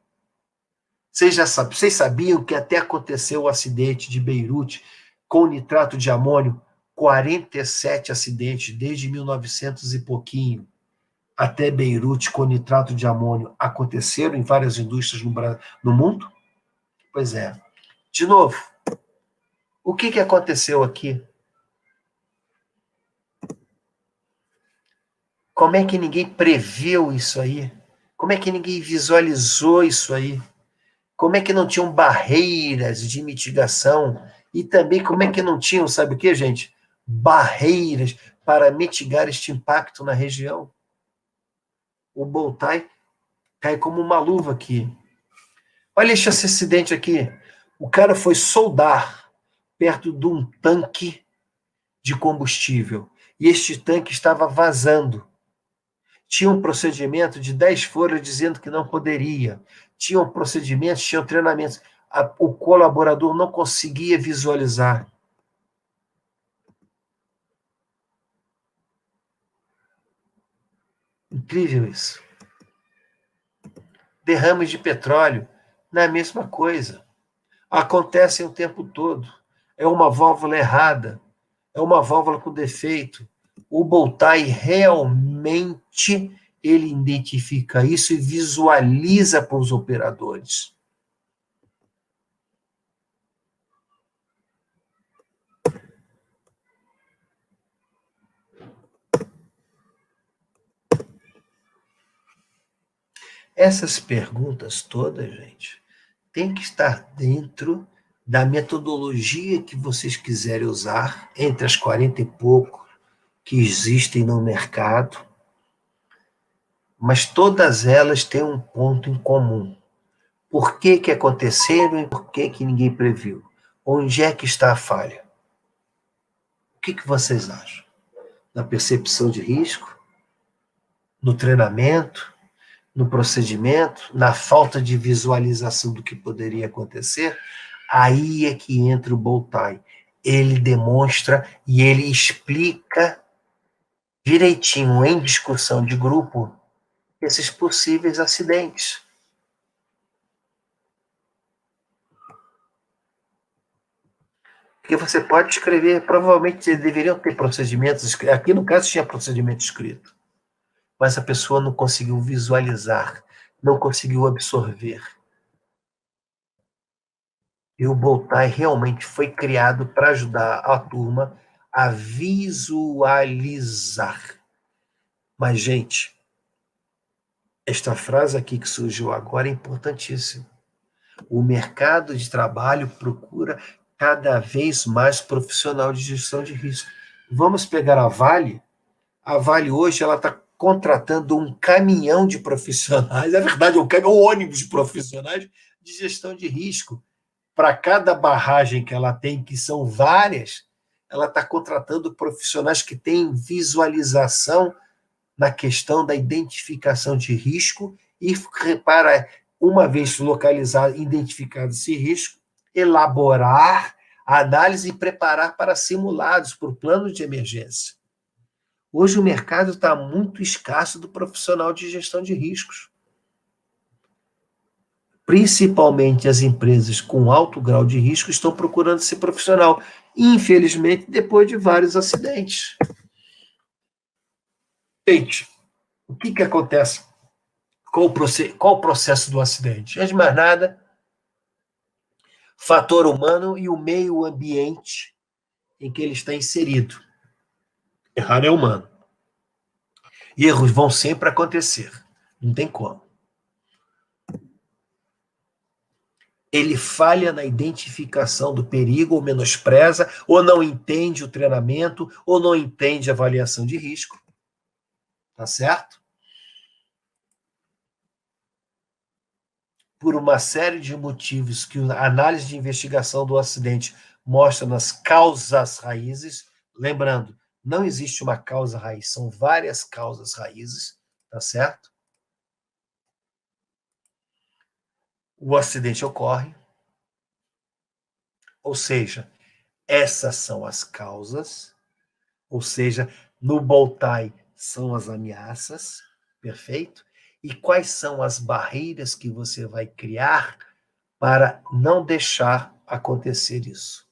Vocês sabiam que até aconteceu o acidente de Beirute com nitrato de amônio, 47 acidentes desde 1900 e pouquinho até Beirute com nitrato de amônio aconteceram em várias indústrias no mundo? Pois é. De novo, o que aconteceu aqui? Como é que ninguém previu isso aí? Como é que ninguém visualizou isso aí? Como é que não tinham barreiras de mitigação? E também como é que não tinham, sabe o que, gente? Barreiras para mitigar este impacto na região. O Boltai cai como uma luva aqui. Olha esse acidente aqui. O cara foi soldar perto de um tanque de combustível. E este tanque estava vazando. Tinha um procedimento de 10 folhas dizendo que não poderia. Tinham procedimentos, tinham treinamentos. O colaborador não conseguia visualizar. Incrível isso. Derrames de petróleo, não é a mesma coisa. Acontecem o tempo todo. É uma válvula errada, é uma válvula com defeito. O Boltai realmente ele identifica isso e visualiza para os operadores. Essas perguntas todas, gente, tem que estar dentro da metodologia que vocês quiserem usar, entre as 40 e pouco que existem no mercado, mas todas elas têm um ponto em comum. Por que que aconteceram e por que que ninguém previu? Onde é que está a falha? O que que vocês acham? Na percepção de risco? No treinamento? No procedimento? Na falta de visualização do que poderia acontecer? Aí é que entra o Boltai. Ele demonstra e ele explica direitinho, em discussão de grupo, esses possíveis acidentes. Porque você pode escrever, provavelmente deveriam ter procedimentos, aqui no caso tinha procedimento escrito, mas a pessoa não conseguiu visualizar, não conseguiu absorver. E o Boltai realmente foi criado para ajudar a turma a visualizar. Mas, gente, esta frase aqui que surgiu agora é importantíssima. O mercado de trabalho procura cada vez mais profissional de gestão de risco. Vamos pegar a Vale. A Vale hoje ela está contratando um caminhão de profissionais, é verdade, um ônibus de profissionais de gestão de risco. Para cada barragem que ela tem, que são várias, ela está contratando profissionais que têm visualização na questão da identificação de risco e para, uma vez localizado, identificado esse risco, elaborar a análise e preparar para simulados, por plano de emergência. Hoje o mercado está muito escasso do profissional de gestão de riscos. Principalmente as empresas com alto grau de risco estão procurando ser profissional. Infelizmente, depois de vários acidentes. Gente, o que, que acontece? Qual o processo do acidente? Antes de mais nada, fator humano e o meio ambiente em que ele está inserido. Errar é humano. Erros vão sempre acontecer. Não tem como. Ele falha na identificação do perigo, ou menospreza, ou não entende o treinamento, ou não entende a avaliação de risco. Tá certo? Por uma série de motivos que a análise de investigação do acidente mostra nas causas raízes. Lembrando, não existe uma causa raiz, são várias causas raízes, tá certo? O acidente ocorre, ou seja, essas são as causas, ou seja, no Boltai são as ameaças, perfeito? E quais são as barreiras que você vai criar para não deixar acontecer isso?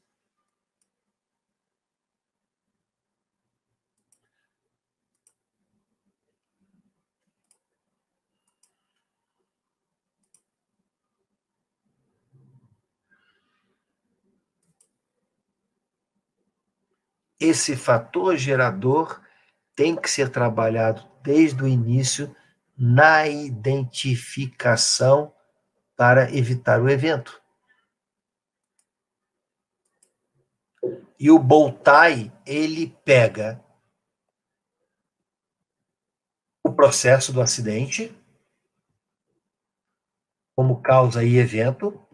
Esse fator gerador tem que ser trabalhado desde o início na identificação para evitar o evento. E o Bowtie, ele pega o processo do acidente como causa e evento,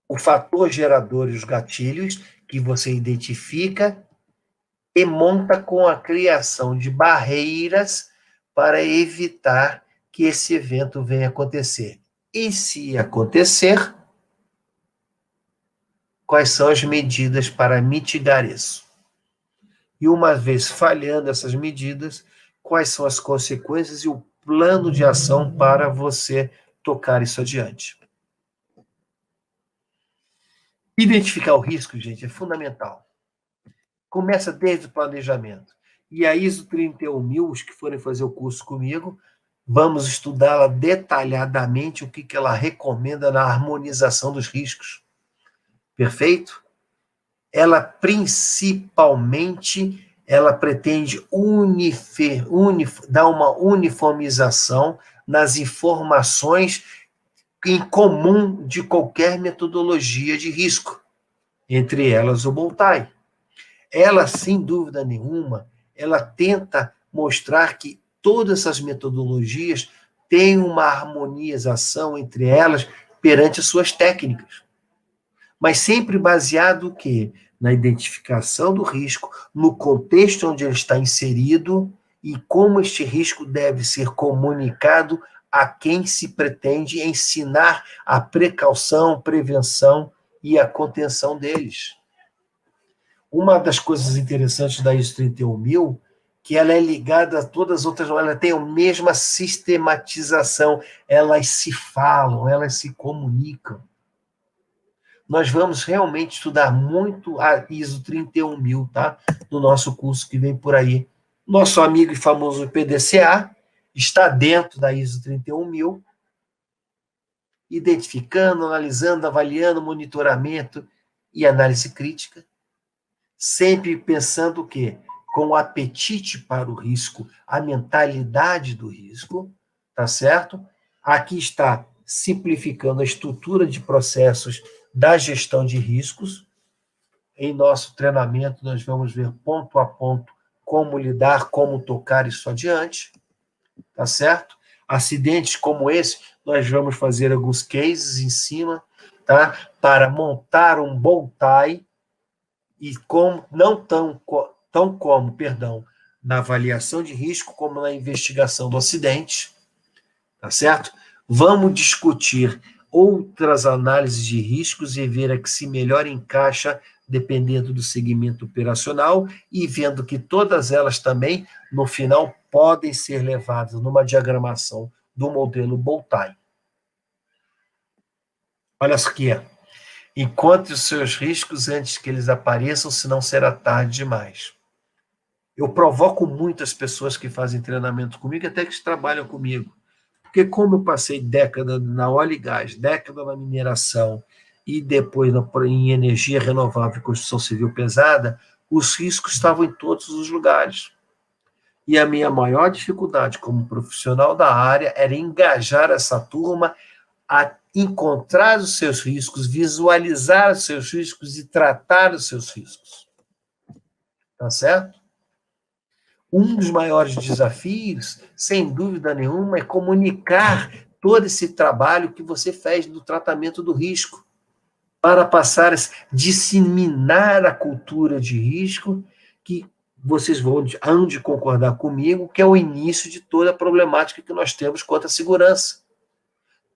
o fator gerador e os gatilhos que você identifica e monta com a criação de barreiras para evitar que esse evento venha acontecer. E se acontecer, quais são as medidas para mitigar isso? E uma vez falhando essas medidas, quais são as consequências e o plano de ação para você tocar isso adiante? Identificar o risco, gente, é fundamental. Começa desde o planejamento. E a ISO 31000, os que forem fazer o curso comigo, vamos estudá-la detalhadamente, o que ela recomenda na harmonização dos riscos. Perfeito? Ela principalmente, ela pretende dar uma uniformização nas informações em comum de qualquer metodologia de risco, entre elas o Bowtie. Ela, sem dúvida nenhuma, ela tenta mostrar que todas essas metodologias têm uma harmonização entre elas perante suas técnicas. Mas sempre baseado o quê? Na identificação do risco, no contexto onde ele está inserido e como este risco deve ser comunicado a quem se pretende ensinar a precaução, prevenção e a contenção deles. Uma das coisas interessantes da ISO 31000, que ela é ligada a todas as outras, ela tem a mesma sistematização, elas se falam, elas se comunicam. Nós vamos realmente estudar muito a ISO 31000, tá? No nosso curso que vem por aí. Nosso amigo e famoso PDCA está dentro da ISO 31000, identificando, analisando, avaliando, monitoramento e análise crítica, sempre pensando o quê? Com o apetite para o risco, a mentalidade do risco, tá certo? Aqui está simplificando a estrutura de processos da gestão de riscos. Em nosso treinamento, nós vamos ver ponto a ponto como lidar, como tocar isso adiante, tá certo? Acidentes como esse, nós vamos fazer alguns cases em cima, tá? Para montar um Bowtie e como não tão como, na avaliação de risco como na investigação do acidente, tá certo? Vamos discutir outras análises de riscos e ver a que se melhor encaixa dependendo do segmento operacional e vendo que todas elas também, no final, podem ser levadas numa diagramação do modelo Bowtie. Olha só aqui. Encontre os seus riscos antes que eles apareçam, senão será tarde demais. Eu provoco muito as pessoas que fazem treinamento comigo, até que trabalham comigo. Porque como eu passei década na óleo e gás, década na mineração e depois em energia renovável e construção civil pesada, os riscos estavam em todos os lugares. E a minha maior dificuldade como profissional da área era engajar essa turma a encontrar os seus riscos, visualizar os seus riscos e tratar os seus riscos. Tá certo? Um dos maiores desafios, sem dúvida nenhuma, é comunicar todo esse trabalho que você fez no tratamento do risco, para passar a disseminar a cultura de risco, que vocês hão de concordar comigo, que é o início de toda a problemática que nós temos quanto à segurança,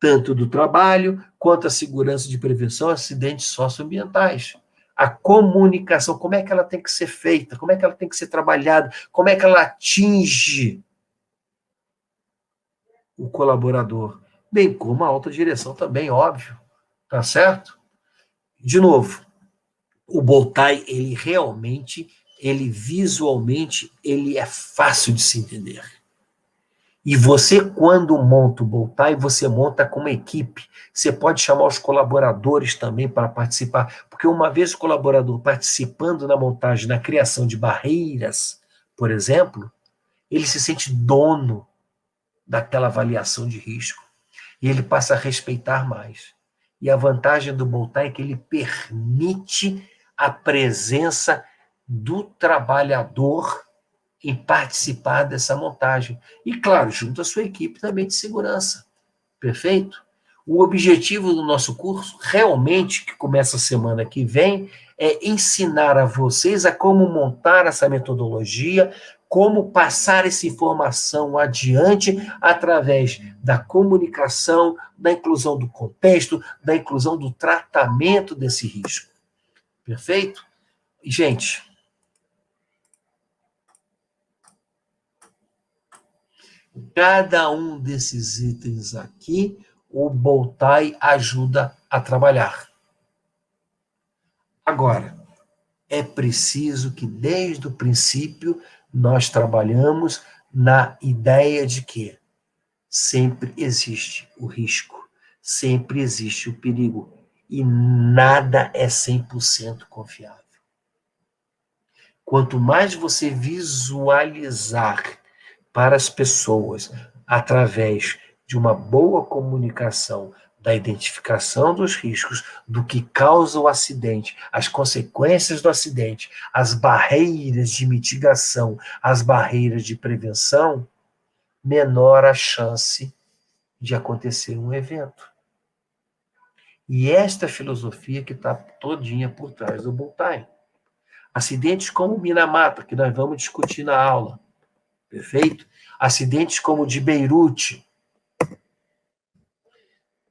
tanto do trabalho, quanto à segurança de prevenção a acidentes socioambientais. A comunicação, como é que ela tem que ser feita, como é que ela tem que ser trabalhada, como é que ela atinge o colaborador, bem como a alta direção também, óbvio, tá certo? De novo, o Bowtie, ele realmente, ele visualmente, ele é fácil de se entender. E você, quando monta o Bowtie, você monta com uma equipe. Você pode chamar os colaboradores também para participar, porque uma vez o colaborador participando na montagem, na criação de barreiras, por exemplo, ele se sente dono daquela avaliação de risco e ele passa a respeitar mais. E a vantagem do Boltai é que ele permite a presença do trabalhador em participar dessa montagem. E, claro, junto à sua equipe também de segurança. Perfeito? O objetivo do nosso curso, realmente, que começa a semana que vem, é ensinar a vocês a como montar essa metodologia, como passar essa informação adiante através da comunicação, da inclusão do contexto, da inclusão do tratamento desse risco. Perfeito? Gente, cada um desses itens aqui, o Boltai ajuda a trabalhar. Agora, é preciso que, desde o princípio, nós trabalhamos na ideia de que sempre existe o risco, sempre existe o perigo, e nada é 100% confiável. Quanto mais você visualizar para as pessoas, através de uma boa comunicação, da identificação dos riscos, do que causa o acidente, as consequências do acidente, as barreiras de mitigação, as barreiras de prevenção, menor a chance de acontecer um evento. E esta filosofia que está todinha por trás do Boltai. Acidentes como Minamata, que nós vamos discutir na aula, perfeito? Acidentes como o de Beirute.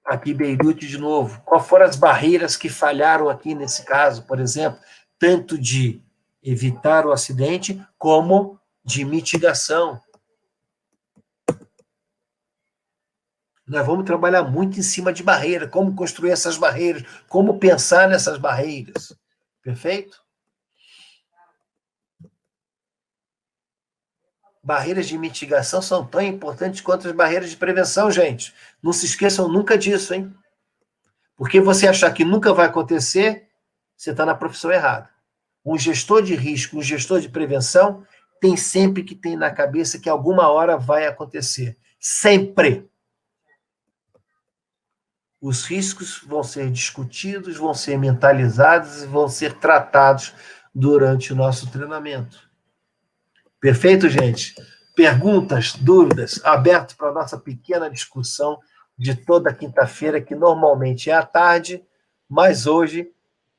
Aqui, Beirute de novo. Quais foram as barreiras que falharam aqui nesse caso, por exemplo? Tanto de evitar o acidente, como de mitigação. Nós vamos trabalhar muito em cima de barreira, como construir essas barreiras, como pensar nessas barreiras. Perfeito? Barreiras de mitigação são tão importantes quanto as barreiras de prevenção, gente. Não se esqueçam nunca disso, hein? Porque você achar que nunca vai acontecer, você está na profissão errada. Um gestor de risco, um gestor de prevenção, tem sempre que ter na cabeça que alguma hora vai acontecer. Sempre. Os riscos vão ser discutidos, vão ser mentalizados e vão ser tratados durante o nosso treinamento. Perfeito, gente? Perguntas, dúvidas, aberto para a nossa pequena discussão de toda quinta-feira, que normalmente é à tarde, mas hoje,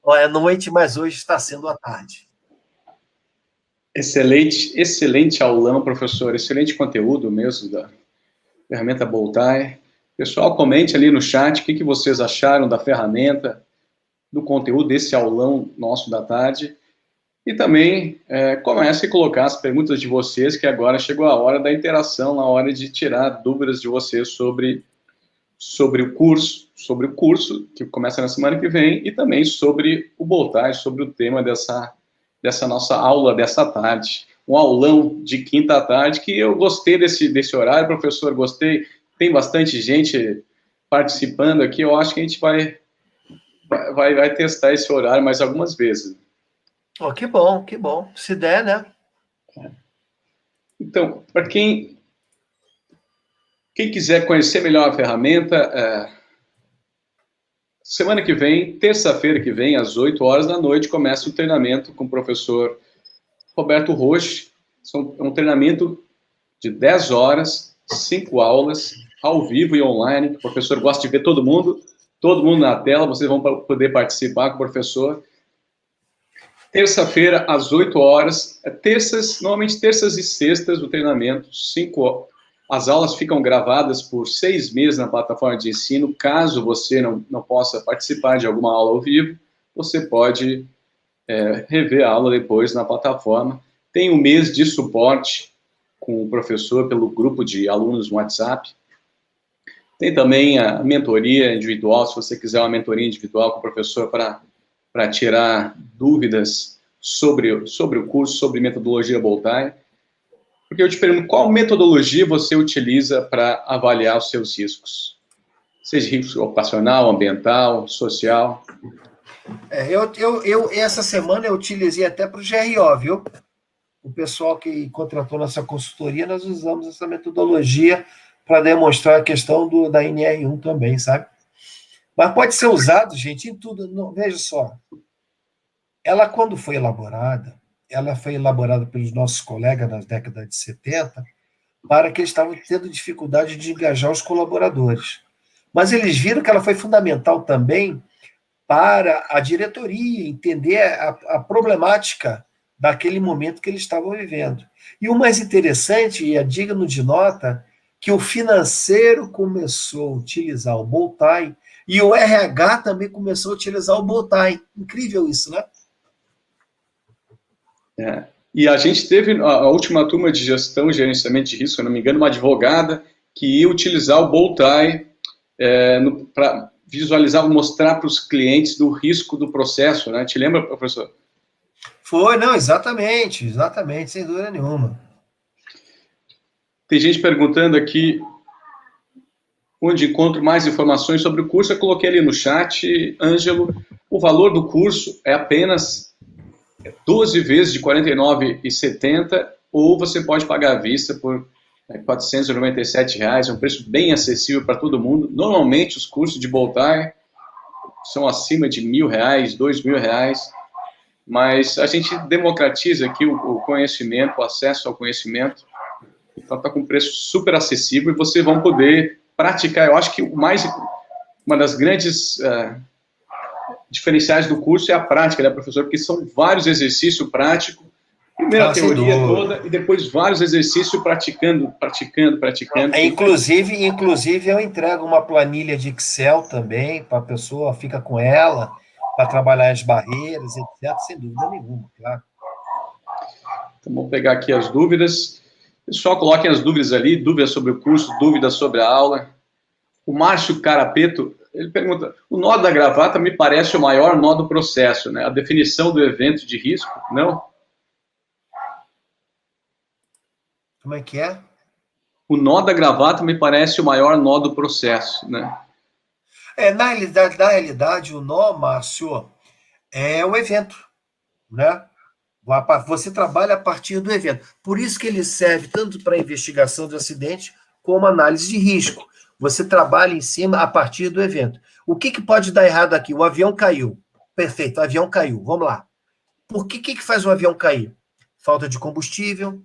é noite, mas hoje está sendo à tarde. Excelente aulão, professor. Excelente conteúdo mesmo da ferramenta Boltai. Pessoal, comente ali no chat o que vocês acharam da ferramenta, do conteúdo desse aulão nosso da tarde. E também comece a colocar as perguntas de vocês, que agora chegou a hora da interação, a hora de tirar dúvidas de vocês sobre o curso que começa na semana que vem, e também sobre o Boltai, sobre o tema dessa nossa aula dessa tarde. Um aulão de quinta à tarde, que eu gostei desse horário, professor, gostei. Tem bastante gente participando aqui, eu acho que a gente vai testar esse horário mais algumas vezes. Oh, que bom, que bom. Se der, né? Então, para quem quiser conhecer melhor a ferramenta, semana que vem, terça-feira que vem, às 8 horas da noite, começa o treinamento com o professor Roberto Roche. É um treinamento de 10 horas, 5 aulas, ao vivo e online. O professor gosta de ver todo mundo na tela, vocês vão poder participar com o professor. Terça-feira, às 8 horas, normalmente terças e sextas, o treinamento, 5 horas. As aulas ficam gravadas por 6 meses na plataforma de ensino. Caso você não possa participar de alguma aula ao vivo, você pode rever a aula depois na plataforma. Tem um mês de suporte com o professor pelo grupo de alunos no WhatsApp. Tem também a mentoria individual, se você quiser uma mentoria individual com o professor para tirar dúvidas sobre o curso, sobre metodologia Boltai. Porque eu te pergunto, qual metodologia você utiliza para avaliar os seus riscos? Seja risco ocupacional, ambiental, social? Eu essa semana eu utilizei até para o GRO, viu? o pessoal que contratou nossa consultoria, nós usamos essa metodologia para demonstrar a questão da NR1 também, sabe? Mas pode ser usado, gente, em tudo. Não, veja só, ela, quando foi elaborada, ela foi elaborada pelos nossos colegas nas décadas de 70, para que eles estavam tendo dificuldade de engajar os colaboradores. Mas eles viram que ela foi fundamental também para a diretoria entender a problemática daquele momento que eles estavam vivendo. E o mais interessante, e é digno de nota, que o financeiro começou a utilizar o Bowtie e o RH também começou a utilizar o Bowtie. Incrível isso, né? É. E a gente teve a última turma de gestão e gerenciamento de risco, se eu não me engano, uma advogada que ia utilizar o Bowtie para visualizar, mostrar para os clientes do risco do processo, né? Te lembra, professor? Foi, não, exatamente, sem dúvida nenhuma. Tem gente perguntando aqui onde encontro mais informações sobre o curso. Eu coloquei ali no chat, Ângelo, o valor do curso é apenas 12 vezes de R$ 49,70, ou você pode pagar à vista por R$ 497, é um preço bem acessível para todo mundo. Normalmente os cursos de Bowtie são acima de R$ 1.000, R$ 2.000, mas a gente democratiza aqui o conhecimento, o acesso ao conhecimento, então está com um preço super acessível e vocês vão poder praticar. Eu acho que uma das grandes diferenciais do curso é a prática, né, professor? Porque são vários exercícios práticos, primeiro a teoria toda e depois vários exercícios praticando. Inclusive, eu entrego uma planilha de Excel também, para a pessoa, fica com ela, para trabalhar as barreiras, etc., sem dúvida nenhuma, claro. Então, vamos pegar aqui as dúvidas. Pessoal, coloquem as dúvidas ali, dúvidas sobre o curso, dúvidas sobre a aula. O Márcio Carapeto, ele pergunta, o nó da gravata me parece o maior nó do processo, né? A definição do evento de risco, não? Como é que é? O nó da gravata me parece o maior nó do processo, né? Na realidade, o nó, Márcio, é o evento, né? Você trabalha a partir do evento. Por isso que ele serve tanto para investigação de acidente como análise de risco. Você trabalha em cima a partir do evento. O que pode dar errado aqui? O avião caiu. Perfeito, o avião caiu. Vamos lá. Por que faz o avião cair? Falta de combustível,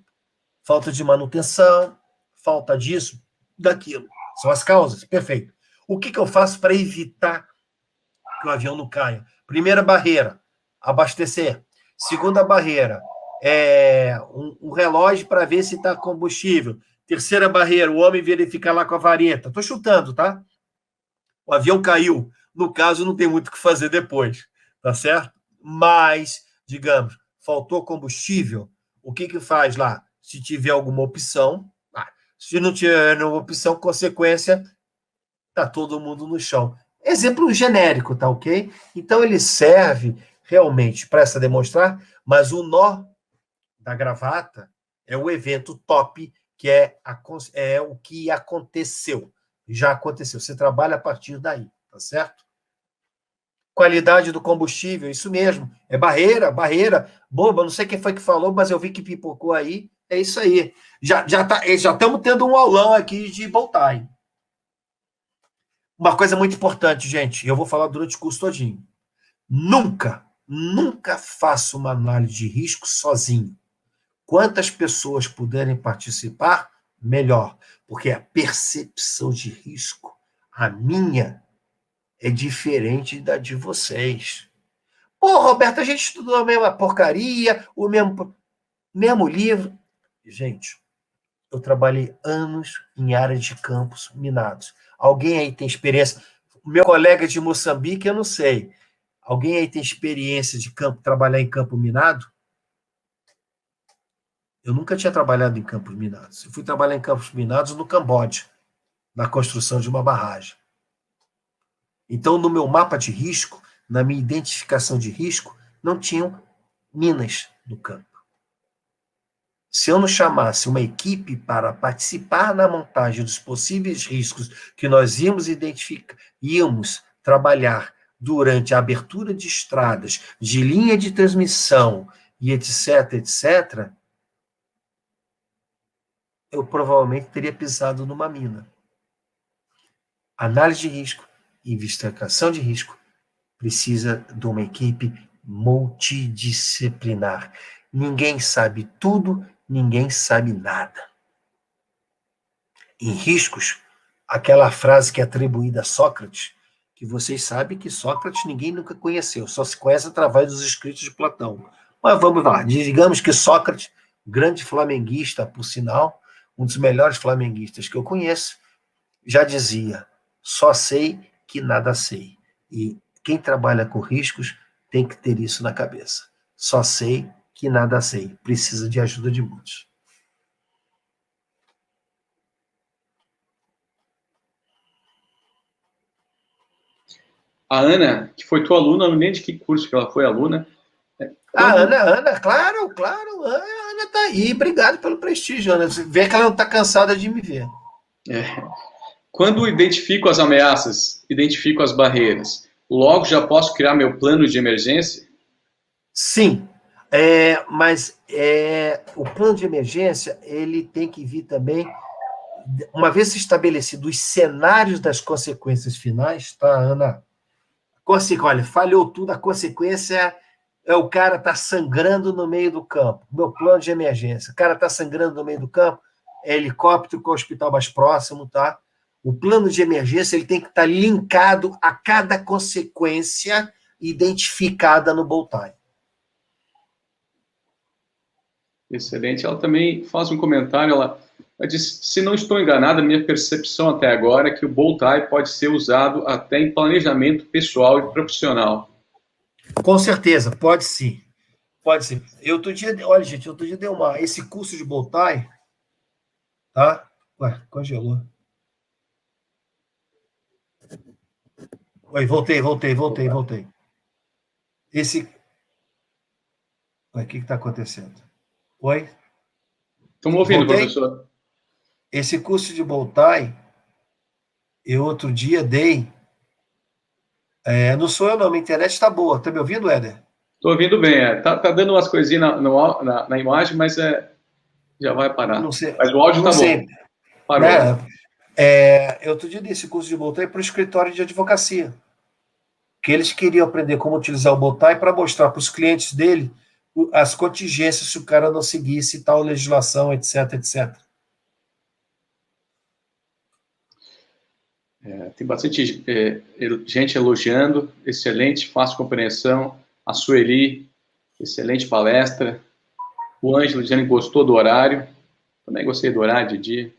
falta de manutenção, falta disso, daquilo. São as causas. Perfeito. O que eu faço para evitar que o avião não caia? Primeira barreira, abastecer. Segunda barreira, um relógio para ver se está combustível. Terceira barreira, o homem verificar lá com a vareta. Estou chutando, tá? O avião caiu. No caso, não tem muito o que fazer depois, tá certo? Mas, digamos, faltou combustível, o que faz lá? Se tiver alguma opção, se não tiver nenhuma opção, consequência, tá todo mundo no chão. Exemplo genérico, tá ok? Então, ele serve realmente para essa demonstrar, mas o nó da gravata é o evento top, que é o que aconteceu. Já aconteceu. Você trabalha a partir daí, tá certo? Qualidade do combustível, isso mesmo. É barreira. Bomba, não sei quem foi que falou, mas eu vi que pipocou aí. É isso aí. Já estamos tendo um aulão aqui de Bowtie. Uma coisa muito importante, gente, eu vou falar durante o curso todinho. Nunca faça uma análise de risco sozinho. Quantas pessoas puderem participar, melhor. Porque a percepção de risco, a minha, é diferente da de vocês. Roberto, a gente estudou a mesma porcaria, o mesmo livro. Gente, eu trabalhei anos em área de campos minados. Alguém aí tem experiência? O meu colega de Moçambique, eu não sei. Alguém aí tem experiência de trabalhar em campo minado? Eu nunca tinha trabalhado em campos minados. Eu fui trabalhar em campos minados no Camboja, na construção de uma barragem. Então, no meu mapa de risco, na minha identificação de risco, não tinham minas no campo. Se eu não chamasse uma equipe para participar na montagem dos possíveis riscos que nós íamos trabalhar durante a abertura de estradas, de linha de transmissão e etc., eu provavelmente teria pisado numa mina. Análise de risco, investigação de risco, precisa de uma equipe multidisciplinar. Ninguém sabe tudo, ninguém sabe nada. Em riscos, aquela frase que é atribuída a Sócrates, que vocês sabem que Sócrates ninguém nunca conheceu, só se conhece através dos escritos de Platão. Mas vamos lá, digamos que Sócrates, grande flamenguista, por sinal, um dos melhores flamenguistas que eu conheço, já dizia: só sei que nada sei. E quem trabalha com riscos tem que ter isso na cabeça. Só sei que nada sei. Precisa de ajuda de muitos. A Ana, que foi tua aluna, não lembro de que curso que ela foi aluna. A Ana, claro, a Ana tá aí. Obrigado pelo prestígio, Ana. Você vê que ela não está cansada de me ver. Quando identifico as ameaças, identifico as barreiras, logo já posso criar meu plano de emergência? Sim, mas o plano de emergência ele tem que vir também, uma vez estabelecidos os cenários das consequências finais, tá, Ana? Olha, falhou tudo, a consequência é o cara tá sangrando no meio do campo. Meu plano de emergência, o cara tá sangrando no meio do campo, é helicóptero com o hospital mais próximo, tá? O plano de emergência ele tem que estar linkado a cada consequência identificada no Bulltime. Excelente. Ela também faz um comentário, ela diz, se não estou enganada, minha percepção até agora é que o Bulltime pode ser usado até em planejamento pessoal e profissional. Com certeza, pode sim. Pode sim. Outro dia deu esse curso de Bulltime, tá? Ué, congelou. Oi, voltei. Ué, o que está acontecendo? Oi? Estamos ouvindo, voltei? Professor. Esse curso de Bulltime, eu outro dia dei. Não sou eu, não. Minha internet está boa. Está me ouvindo, Éder? Estou ouvindo bem. Tá dando umas coisinhas na imagem, mas já vai parar. Não sei. Mas o áudio está bom. Parou. Eu outro dia dei esse curso de Bulltime para o escritório de advocacia. Que eles queriam aprender como utilizar o Bulltime para mostrar para os clientes dele as contingências se o cara não seguisse tal legislação, etc, etc. Tem bastante gente elogiando, excelente, fácil compreensão. A Sueli, excelente palestra. O Ângelo dizendo que gostou do horário. Também gostei do horário de dia.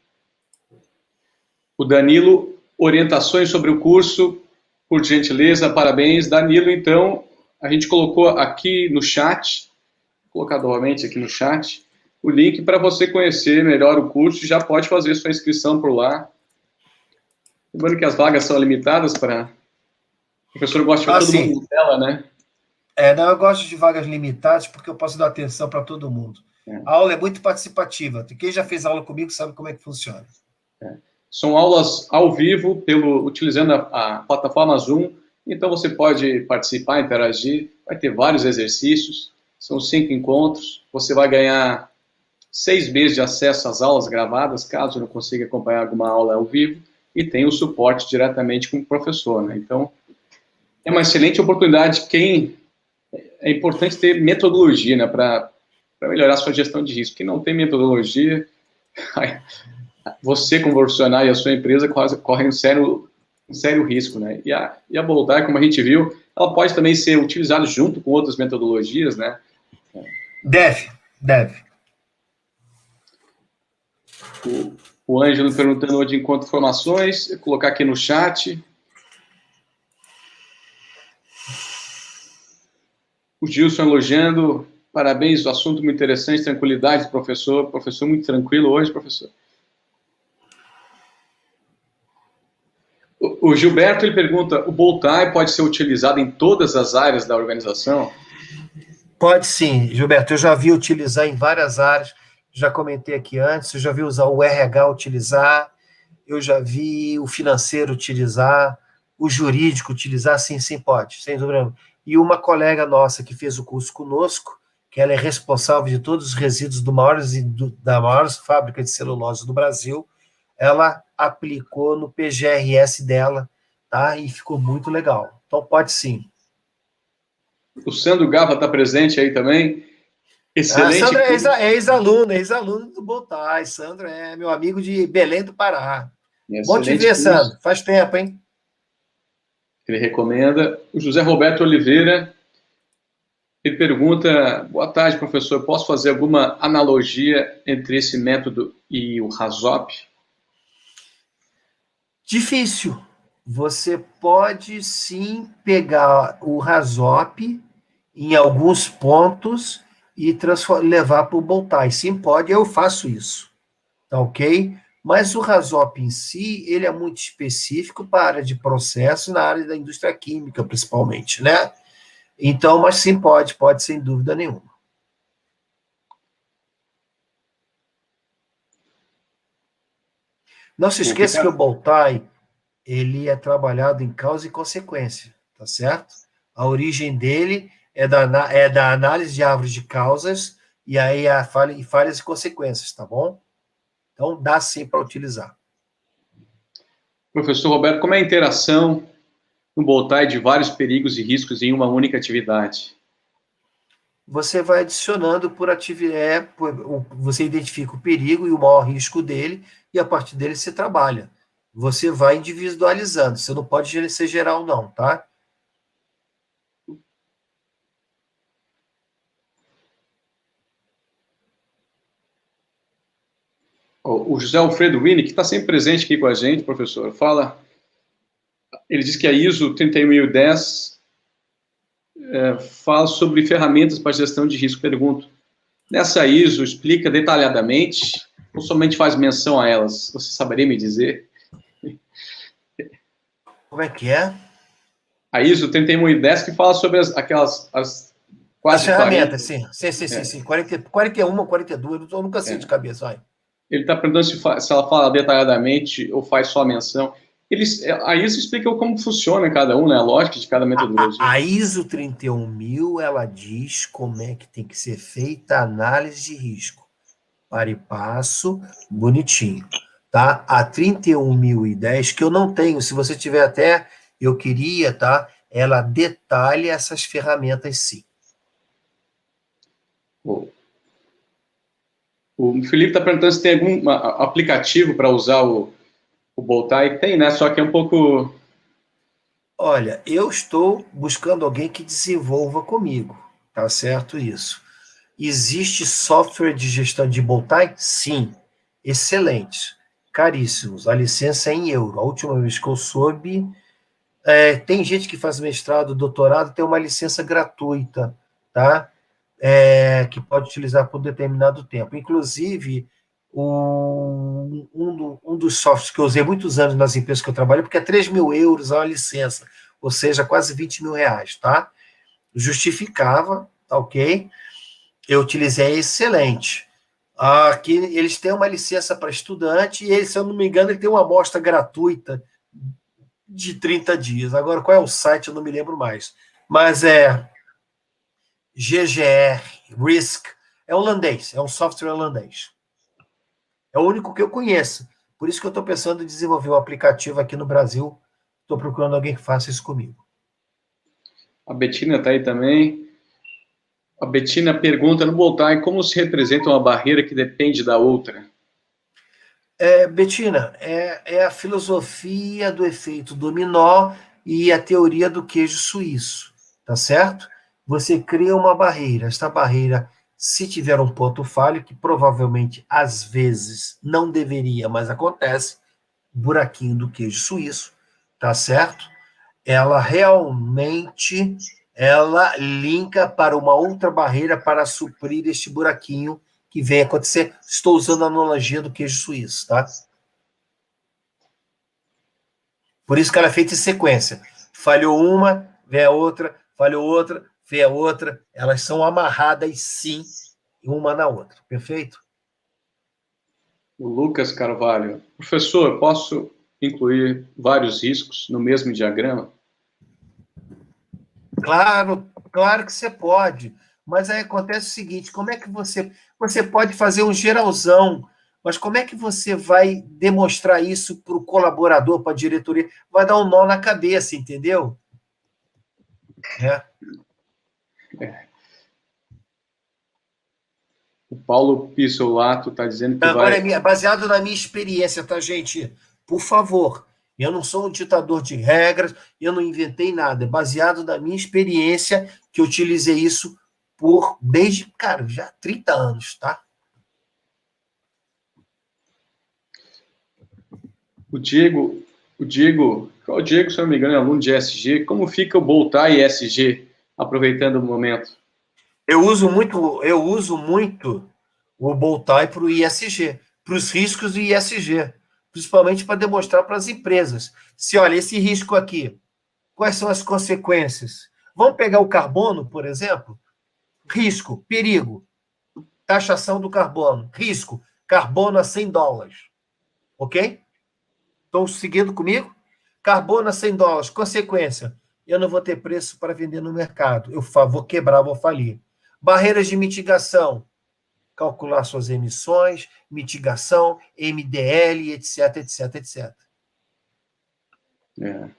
O Danilo, orientações sobre o curso, por gentileza, parabéns. Danilo, então, a gente colocou aqui no chat, vou colocar novamente aqui no chat, o link para você conhecer melhor o curso, já pode fazer sua inscrição por lá. Lembrando que as vagas são limitadas para... O professor gosta de ver todo mundo na tela, né? Não, eu gosto de vagas limitadas porque eu posso dar atenção para todo mundo. A aula é muito participativa. Quem já fez aula comigo sabe como é que funciona. São aulas ao vivo, utilizando a plataforma Zoom, então você pode participar, interagir, vai ter vários exercícios, são 5 encontros, você vai ganhar 6 meses de acesso às aulas gravadas, caso não consiga acompanhar alguma aula ao vivo, e tem o suporte diretamente com o professor, né? Então, é uma excelente oportunidade. É importante ter metodologia, né, para melhorar a sua gestão de risco. Quem não tem metodologia, você como profissional e a sua empresa correm um sério risco, né? E a Bulltime, como a gente viu, ela pode também ser utilizada junto com outras metodologias, né? Deve. O Ângelo perguntando onde encontra informações, vou colocar aqui no chat. O Gilson elogiando, parabéns, o assunto muito interessante, tranquilidade, professor muito tranquilo hoje, professor. O Gilberto, ele pergunta, o Bulltime pode ser utilizado em todas as áreas da organização? Pode sim, Gilberto, eu já vi utilizar em várias áreas, já comentei aqui antes, eu já vi usar o RH utilizar, eu já vi o financeiro utilizar, o jurídico utilizar, sim, pode, sem dúvida nenhuma. E uma colega nossa que fez o curso conosco, que ela é responsável de todos os resíduos da maior fábrica de celulose do Brasil, ela aplicou no PGRS dela, tá? E ficou muito legal. Então, pode sim. O Sandro Gava está presente aí também. Excelente. Sandro é ex-aluno do Botai. Sandro é meu amigo de Belém do Pará. Bom te ver, Sandro. Faz tempo, hein? Ele recomenda. O José Roberto Oliveira, ele pergunta: boa tarde, professor, posso fazer alguma analogia entre esse método e o RASOP? Difícil. Você pode sim pegar o RASOP em alguns pontos e levar para o Botai. Sim, pode, eu faço isso. Tá ok? Mas o RASOP em si, ele é muito específico para a área de processo, na área da indústria química, principalmente, né? Então, mas sim, pode sem dúvida nenhuma. Não se esqueça que o Botai, ele é trabalhado em causa e consequência, tá certo? A origem dele é da análise de árvores de causas e aí falhas e consequências, tá bom? Então, dá sim para utilizar. Professor Roberto, como é a interação no Botai de vários perigos e riscos em uma única atividade? Você vai adicionando por atividade, você identifica o perigo e o maior risco dele, e a partir dele você trabalha. Você vai individualizando, você não pode ser geral não, tá? O José Alfredo Winnie, que está sempre presente aqui com a gente, professor, ele diz que a ISO 31010 fala sobre ferramentas para gestão de risco. Pergunto, nessa ISO explica detalhadamente ou somente faz menção a elas? Você saberia me dizer? Como é que é? A ISO 31010 que fala sobre aquelas quase as ferramentas, 40. Sim. 41 ou 42, eu nunca sei de cabeça. Vai. Ele está perguntando se ela fala detalhadamente ou faz só menção. A ISO explica como funciona cada um, né? A lógica de cada metodologia. A ISO 31000, ela diz como é que tem que ser feita a análise de risco. Para e passo, bonitinho. Tá? A 31010, que eu não tenho, se você tiver até, eu queria, tá? Ela detalha essas ferramentas sim. O Felipe está perguntando se tem algum aplicativo para usar o Botai. Tem, né? Só que é um pouco... Olha, eu estou buscando alguém que desenvolva comigo, tá certo isso? Existe software de gestão de Botai? Sim, excelente, caríssimos, a licença é em euro. A última vez que eu soube, tem gente que faz mestrado, doutorado, tem uma licença gratuita, tá? Que pode utilizar por determinado tempo. Inclusive, um dos softwares que eu usei muitos anos nas empresas que eu trabalho, porque é 3 mil euros a licença, ou seja, quase 20 mil reais, tá? Justificava, tá ok? Eu utilizei, é excelente. Aqui eles têm uma licença para estudante e, se eu não me engano, ele tem uma amostra gratuita de 30 dias. Agora, qual é o site? Eu não me lembro mais. Mas é GGR, Risk, é holandês, é um software holandês. É o único que eu conheço. Por isso que eu estou pensando em desenvolver um aplicativo aqui no Brasil. Estou procurando alguém que faça isso comigo. A Betina está aí também. A Betina pergunta no Botai como se representa uma barreira que depende da outra. Betina, é a filosofia do efeito dominó e a teoria do queijo suíço, tá certo? Você cria uma barreira. Esta barreira, se tiver um ponto falho, que provavelmente, às vezes, não deveria, mas acontece, buraquinho do queijo suíço, tá certo? Ela realmente, ela linka para uma outra barreira para suprir este buraquinho que vem acontecer. Estou usando a analogia do queijo suíço, tá? Por isso que ela é feita em sequência. Falhou uma, vem a outra, falhou outra, vem a outra. Elas são amarradas, sim, uma na outra. Perfeito? O Lucas Carvalho. Professor, posso incluir vários riscos no mesmo diagrama? Claro que você pode. Mas aí acontece o seguinte, como é que você pode fazer um geralzão, mas como é que você vai demonstrar isso para o colaborador, para a diretoria? Vai dar um nó na cabeça, entendeu? É. O Paulo Pissolato está dizendo que Agora, vai... baseado na minha experiência, tá, gente? Por favor, eu não sou um ditador de regras, eu não inventei nada. É baseado na minha experiência que eu utilizei isso desde, cara, já 30 anos, tá? O Diego, qual o Diego, se eu não me engano, é aluno de ESG. Como fica o Boltai e ESG, aproveitando o momento? Eu uso muito o Boltai para o ISG, para os riscos do ISG, principalmente para demonstrar para as empresas. Se olha, esse risco aqui, quais são as consequências? Vamos pegar o carbono, por exemplo? Risco, perigo, taxação do carbono. Risco, carbono a $100. Ok? Estão seguindo comigo? Carbono a $100. Consequência, eu não vou ter preço para vender no mercado. Eu vou quebrar, vou falir. Barreiras de mitigação. Calcular suas emissões, mitigação, MDL, etc, etc, etc. É.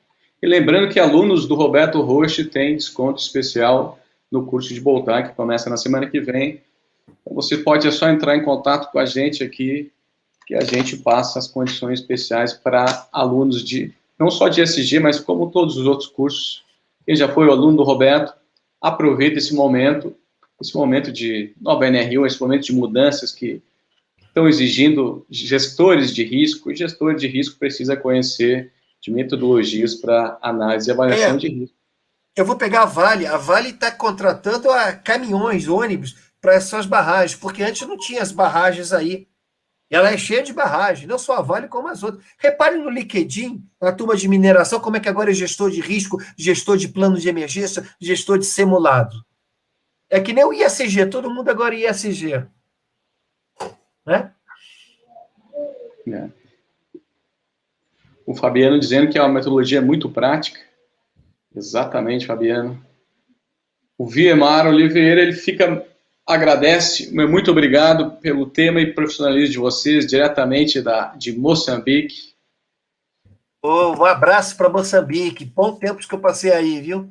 E lembrando que alunos do Roberto Roche têm desconto especial no curso de Boltai, que começa na semana que vem. Então, você pode só entrar em contato com a gente aqui, que a gente passa as condições especiais para alunos não só de ESG, mas como todos os outros cursos. Quem já foi o aluno do Roberto, aproveita esse momento de nova NR1, esse momento de mudanças que estão exigindo gestores de risco, e gestor de risco precisa conhecer de metodologias para análise e avaliação de risco. Eu vou pegar a Vale está contratando caminhões, ônibus, para as suas barragens, porque antes não tinha as barragens aí. Ela é cheia de barragem, não só a Vale, como as outras. Repare no LinkedIn, na turma de mineração, como é que agora é gestor de risco, gestor de plano de emergência, gestor de simulado. É que nem o ISG, todo mundo agora é ISG. Né? É. O Fabiano dizendo que é uma metodologia muito prática. Exatamente, Fabiano. O Viemar Oliveira, ele agradece, muito obrigado pelo tema e profissionalismo de vocês, diretamente de Moçambique. Um abraço para Moçambique, bom tempo que eu passei aí, viu?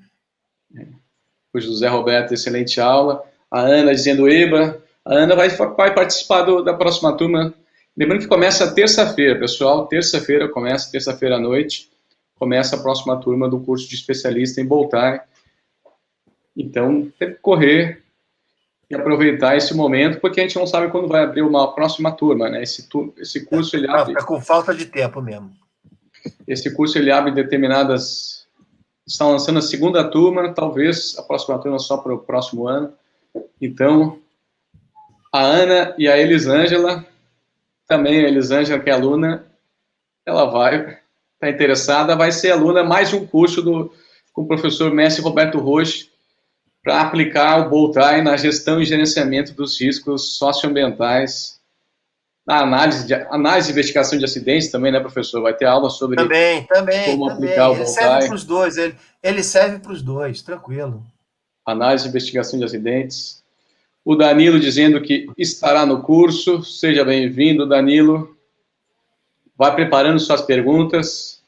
O José Roberto, excelente aula. A Ana dizendo Eba. A Ana vai participar da próxima turma. Lembrando que começa terça-feira, pessoal. Terça-feira à noite, começa a próxima turma do curso de especialista em Boltai. Então, tem que correr e aproveitar esse momento, porque a gente não sabe quando vai abrir uma próxima turma, né? Esse curso, ele abre... Está com falta de tempo mesmo. Esse curso, ele abre determinadas... Estão lançando a segunda turma, talvez a próxima turma só para o próximo ano. Então, a Ana e a Elisângela, também a Elisângela, que é aluna, ela está interessada, vai ser aluna mais um curso com o professor Mestre Roberto Roche, para aplicar o Boltai na gestão e gerenciamento dos riscos socioambientais, na análise e investigação de acidentes também, né, professor? Vai ter aula sobre como aplicar o Boltai. Ele serve para os dois, ele serve para os dois, tranquilo. Análise e investigação de acidentes. O Danilo dizendo que estará no curso, seja bem-vindo, Danilo. Vai preparando suas perguntas.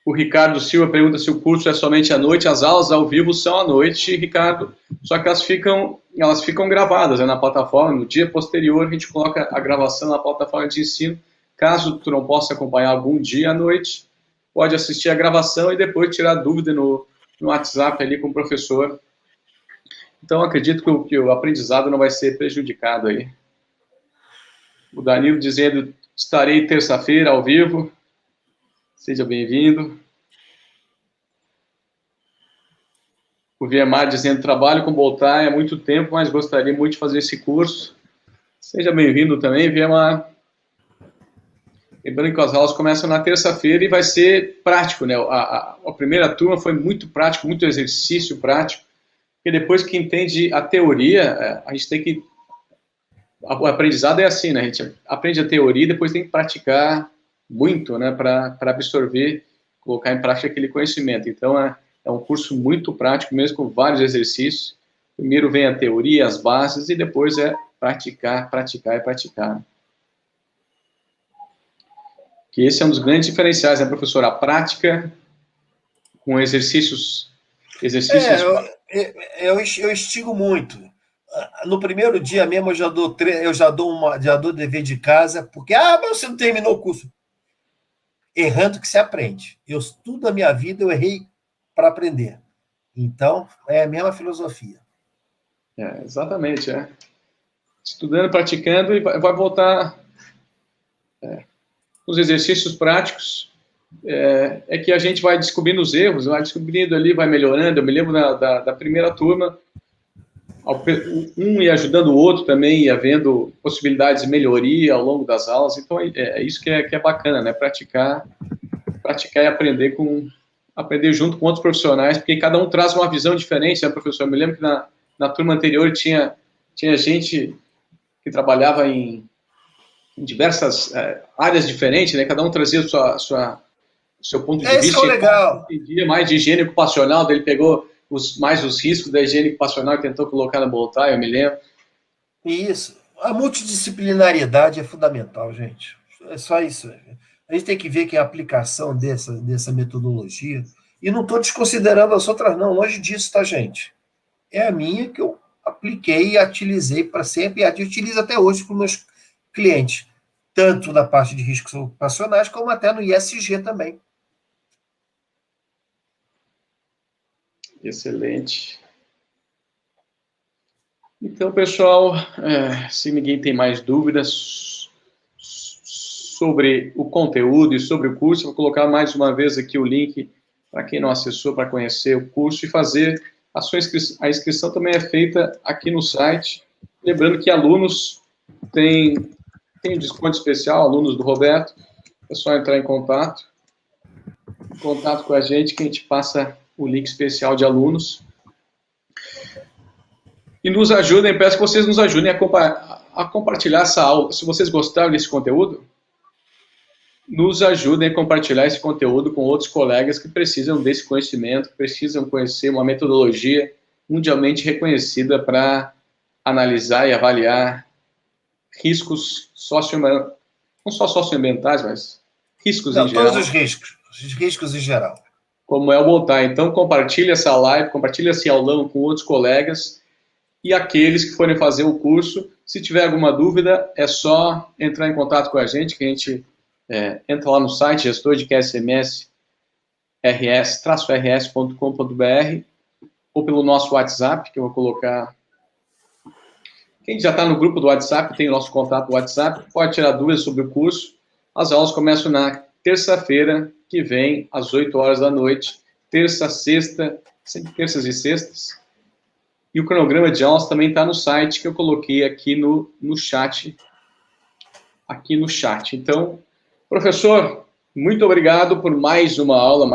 O Ricardo Silva pergunta se o curso é somente à noite. As aulas ao vivo são à noite, Ricardo, só que elas ficam gravadas, né, na plataforma. No dia posterior, a gente coloca a gravação na plataforma de ensino. Caso tu não possa acompanhar algum dia à noite, pode assistir a gravação e depois tirar dúvida no WhatsApp ali com o professor. Então, acredito que o aprendizado não vai ser prejudicado aí. O Danilo dizendo, estarei terça-feira ao vivo. Seja bem-vindo. O Viemar dizendo, trabalho com Boltai há muito tempo, mas gostaria muito de fazer esse curso. Seja bem-vindo também, Viemar. Lembrando que as aulas começam na terça-feira e vai ser prático, né? A primeira turma foi muito prático, muito exercício prático, e depois que entende a teoria, a gente tem que... O aprendizado é assim, né? A gente aprende a teoria e depois tem que praticar muito, né, para absorver, colocar em prática aquele conhecimento. Então, É um curso muito prático mesmo, com vários exercícios. Primeiro vem a teoria, as bases, e depois é praticar, praticar e praticar. Que esse é um dos grandes diferenciais, né, professor? A prática com exercícios... Eu instigo muito. No primeiro dia mesmo eu já dou dever de casa, porque mas você não terminou o curso. Errando que se aprende. Toda a minha vida eu errei para aprender. Então, é a mesma filosofia. Exatamente, Estudando, praticando, e vai voltar os exercícios práticos, é que a gente vai descobrindo os erros, vai descobrindo ali, vai melhorando. Eu me lembro da primeira turma, um ia ajudando o outro também, ia vendo possibilidades de melhoria ao longo das aulas. Então, é isso que é bacana, né? Praticar e aprender junto com outros profissionais, porque cada um traz uma visão diferente, né, professor? Eu me lembro que na turma anterior tinha gente que trabalhava em diversas áreas diferentes, né? Cada um trazia o seu ponto de vista. Isso que é legal. Entendia mais de higiene ocupacional, daí ele pegou os riscos da higiene ocupacional e tentou colocar na Boltai, eu me lembro. Isso. A multidisciplinariedade é fundamental, gente. É só isso. A gente tem que ver que a aplicação dessa metodologia, e não estou desconsiderando as outras, não, longe disso, tá, gente? É a minha que eu apliquei e utilizei para sempre, e utilizo até hoje para os meus clientes, tanto na parte de riscos ocupacionais, como até no ISG também. Excelente. Então, pessoal, se ninguém tem mais dúvidas sobre o conteúdo e sobre o curso, vou colocar mais uma vez aqui o link para quem não acessou, para conhecer o curso e fazer a inscrição também é feita aqui no site. Lembrando que alunos têm um desconto especial, alunos do Roberto, é só entrar em contato com a gente, que a gente passa o link especial de alunos. E nos ajudem, peço que vocês nos ajudem a compartilhar essa aula. Se vocês gostaram desse conteúdo, nos ajudem a compartilhar esse conteúdo com outros colegas que precisam desse conhecimento, que precisam conhecer uma metodologia mundialmente reconhecida para analisar e avaliar riscos não só socioambientais, mas riscos em geral. Todos os riscos em geral. Como é o Boltai. Então, compartilhe essa live, compartilhe esse aulão com outros colegas e aqueles que forem fazer o curso. Se tiver alguma dúvida, é só entrar em contato com a gente, que a gente entra lá no site, gestor de QSMS, rs-rs.com.br, ou pelo nosso WhatsApp, que eu vou colocar. Quem já está no grupo do WhatsApp, tem o nosso contato do WhatsApp, pode tirar dúvidas sobre o curso. As aulas começam na terça-feira, que vem, às 8 horas da noite, terça, sexta, sempre terças e sextas. E o cronograma de aulas também está no site, que eu coloquei aqui no chat. Então, professor, muito obrigado por mais uma aula,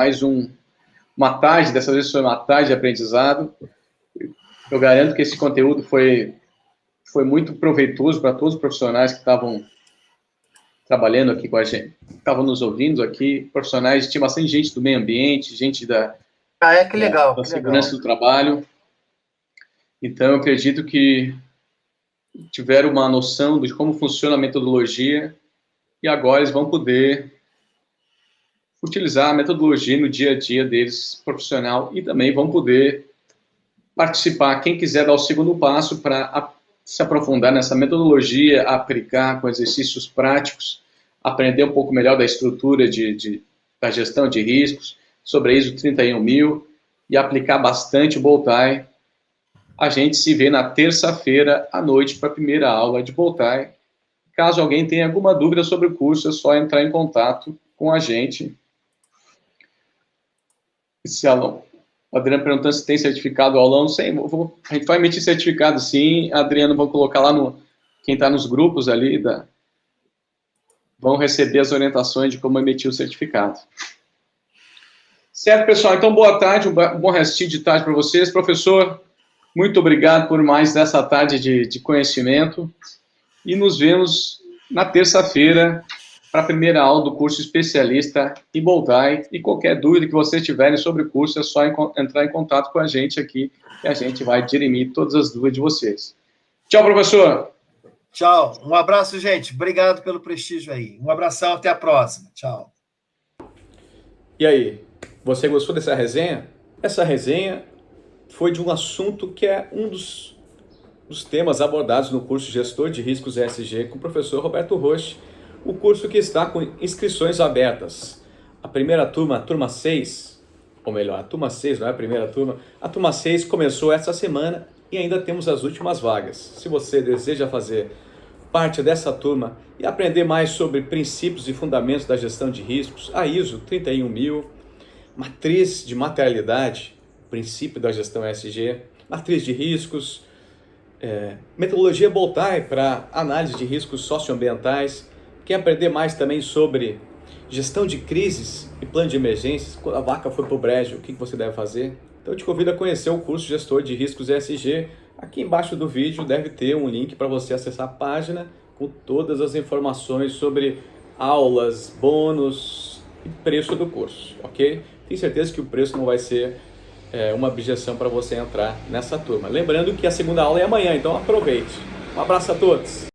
uma tarde, dessa vez foi uma tarde de aprendizado. Eu garanto que esse conteúdo foi muito proveitoso para todos os profissionais que estavam trabalhando aqui com a gente, estavam nos ouvindo aqui, profissionais, tinha bastante gente do meio ambiente, gente da segurança do trabalho. Então, eu acredito que tiveram uma noção de como funciona a metodologia e agora eles vão poder utilizar a metodologia no dia a dia deles, profissional, e também vão poder participar, quem quiser dar o segundo passo para se aprofundar nessa metodologia, aplicar com exercícios práticos, aprender um pouco melhor da estrutura da gestão de riscos, sobre a ISO 31000 e aplicar bastante o Boltai. A gente se vê na terça-feira à noite para a primeira aula de Boltai. Caso alguém tenha alguma dúvida sobre o curso, é só entrar em contato com a gente. Esse aluno, o Adriano perguntando se tem certificado do aulão. Não sei, a gente vai emitir certificado sim. Adriano, vou colocar lá quem está nos grupos ali, vão receber as orientações de como emitir o certificado. Certo, pessoal? Então, boa tarde, um bom restinho de tarde para vocês. Professor, muito obrigado por mais dessa tarde de conhecimento. E nos vemos na terça-feira, para a primeira aula do curso especialista em Boldai. E qualquer dúvida que vocês tiverem sobre o curso, é só entrar em contato com a gente aqui, que a gente vai dirimir todas as dúvidas de vocês. Tchau, professor! Tchau. Um abraço, gente. Obrigado pelo prestígio aí. Um abração, até a próxima. Tchau. E aí, você gostou dessa resenha? Essa resenha foi de um assunto que é um dos temas abordados no curso Gestor de Riscos ESG com o professor Roberto Roche, o curso que está com inscrições abertas. A primeira turma, a turma 6, ou melhor, a turma 6 não é a primeira turma, a turma 6 começou essa semana e ainda temos as últimas vagas. Se você deseja fazer parte dessa turma e aprender mais sobre princípios e fundamentos da gestão de riscos, a ISO 31000, matriz de materialidade, princípio da gestão ESG, matriz de riscos, metodologia Boldai para análise de riscos socioambientais. Quer aprender mais também sobre gestão de crises e plano de emergências? Quando a vaca for para o brejo, o que você deve fazer? Então eu te convido a conhecer o curso Gestor de Riscos ESG. Aqui embaixo do vídeo deve ter um link para você acessar a página com todas as informações sobre aulas, bônus e preço do curso, ok? Tenho certeza que o preço não vai ser uma objeção para você entrar nessa turma. Lembrando que a segunda aula é amanhã, então aproveite. Um abraço a todos!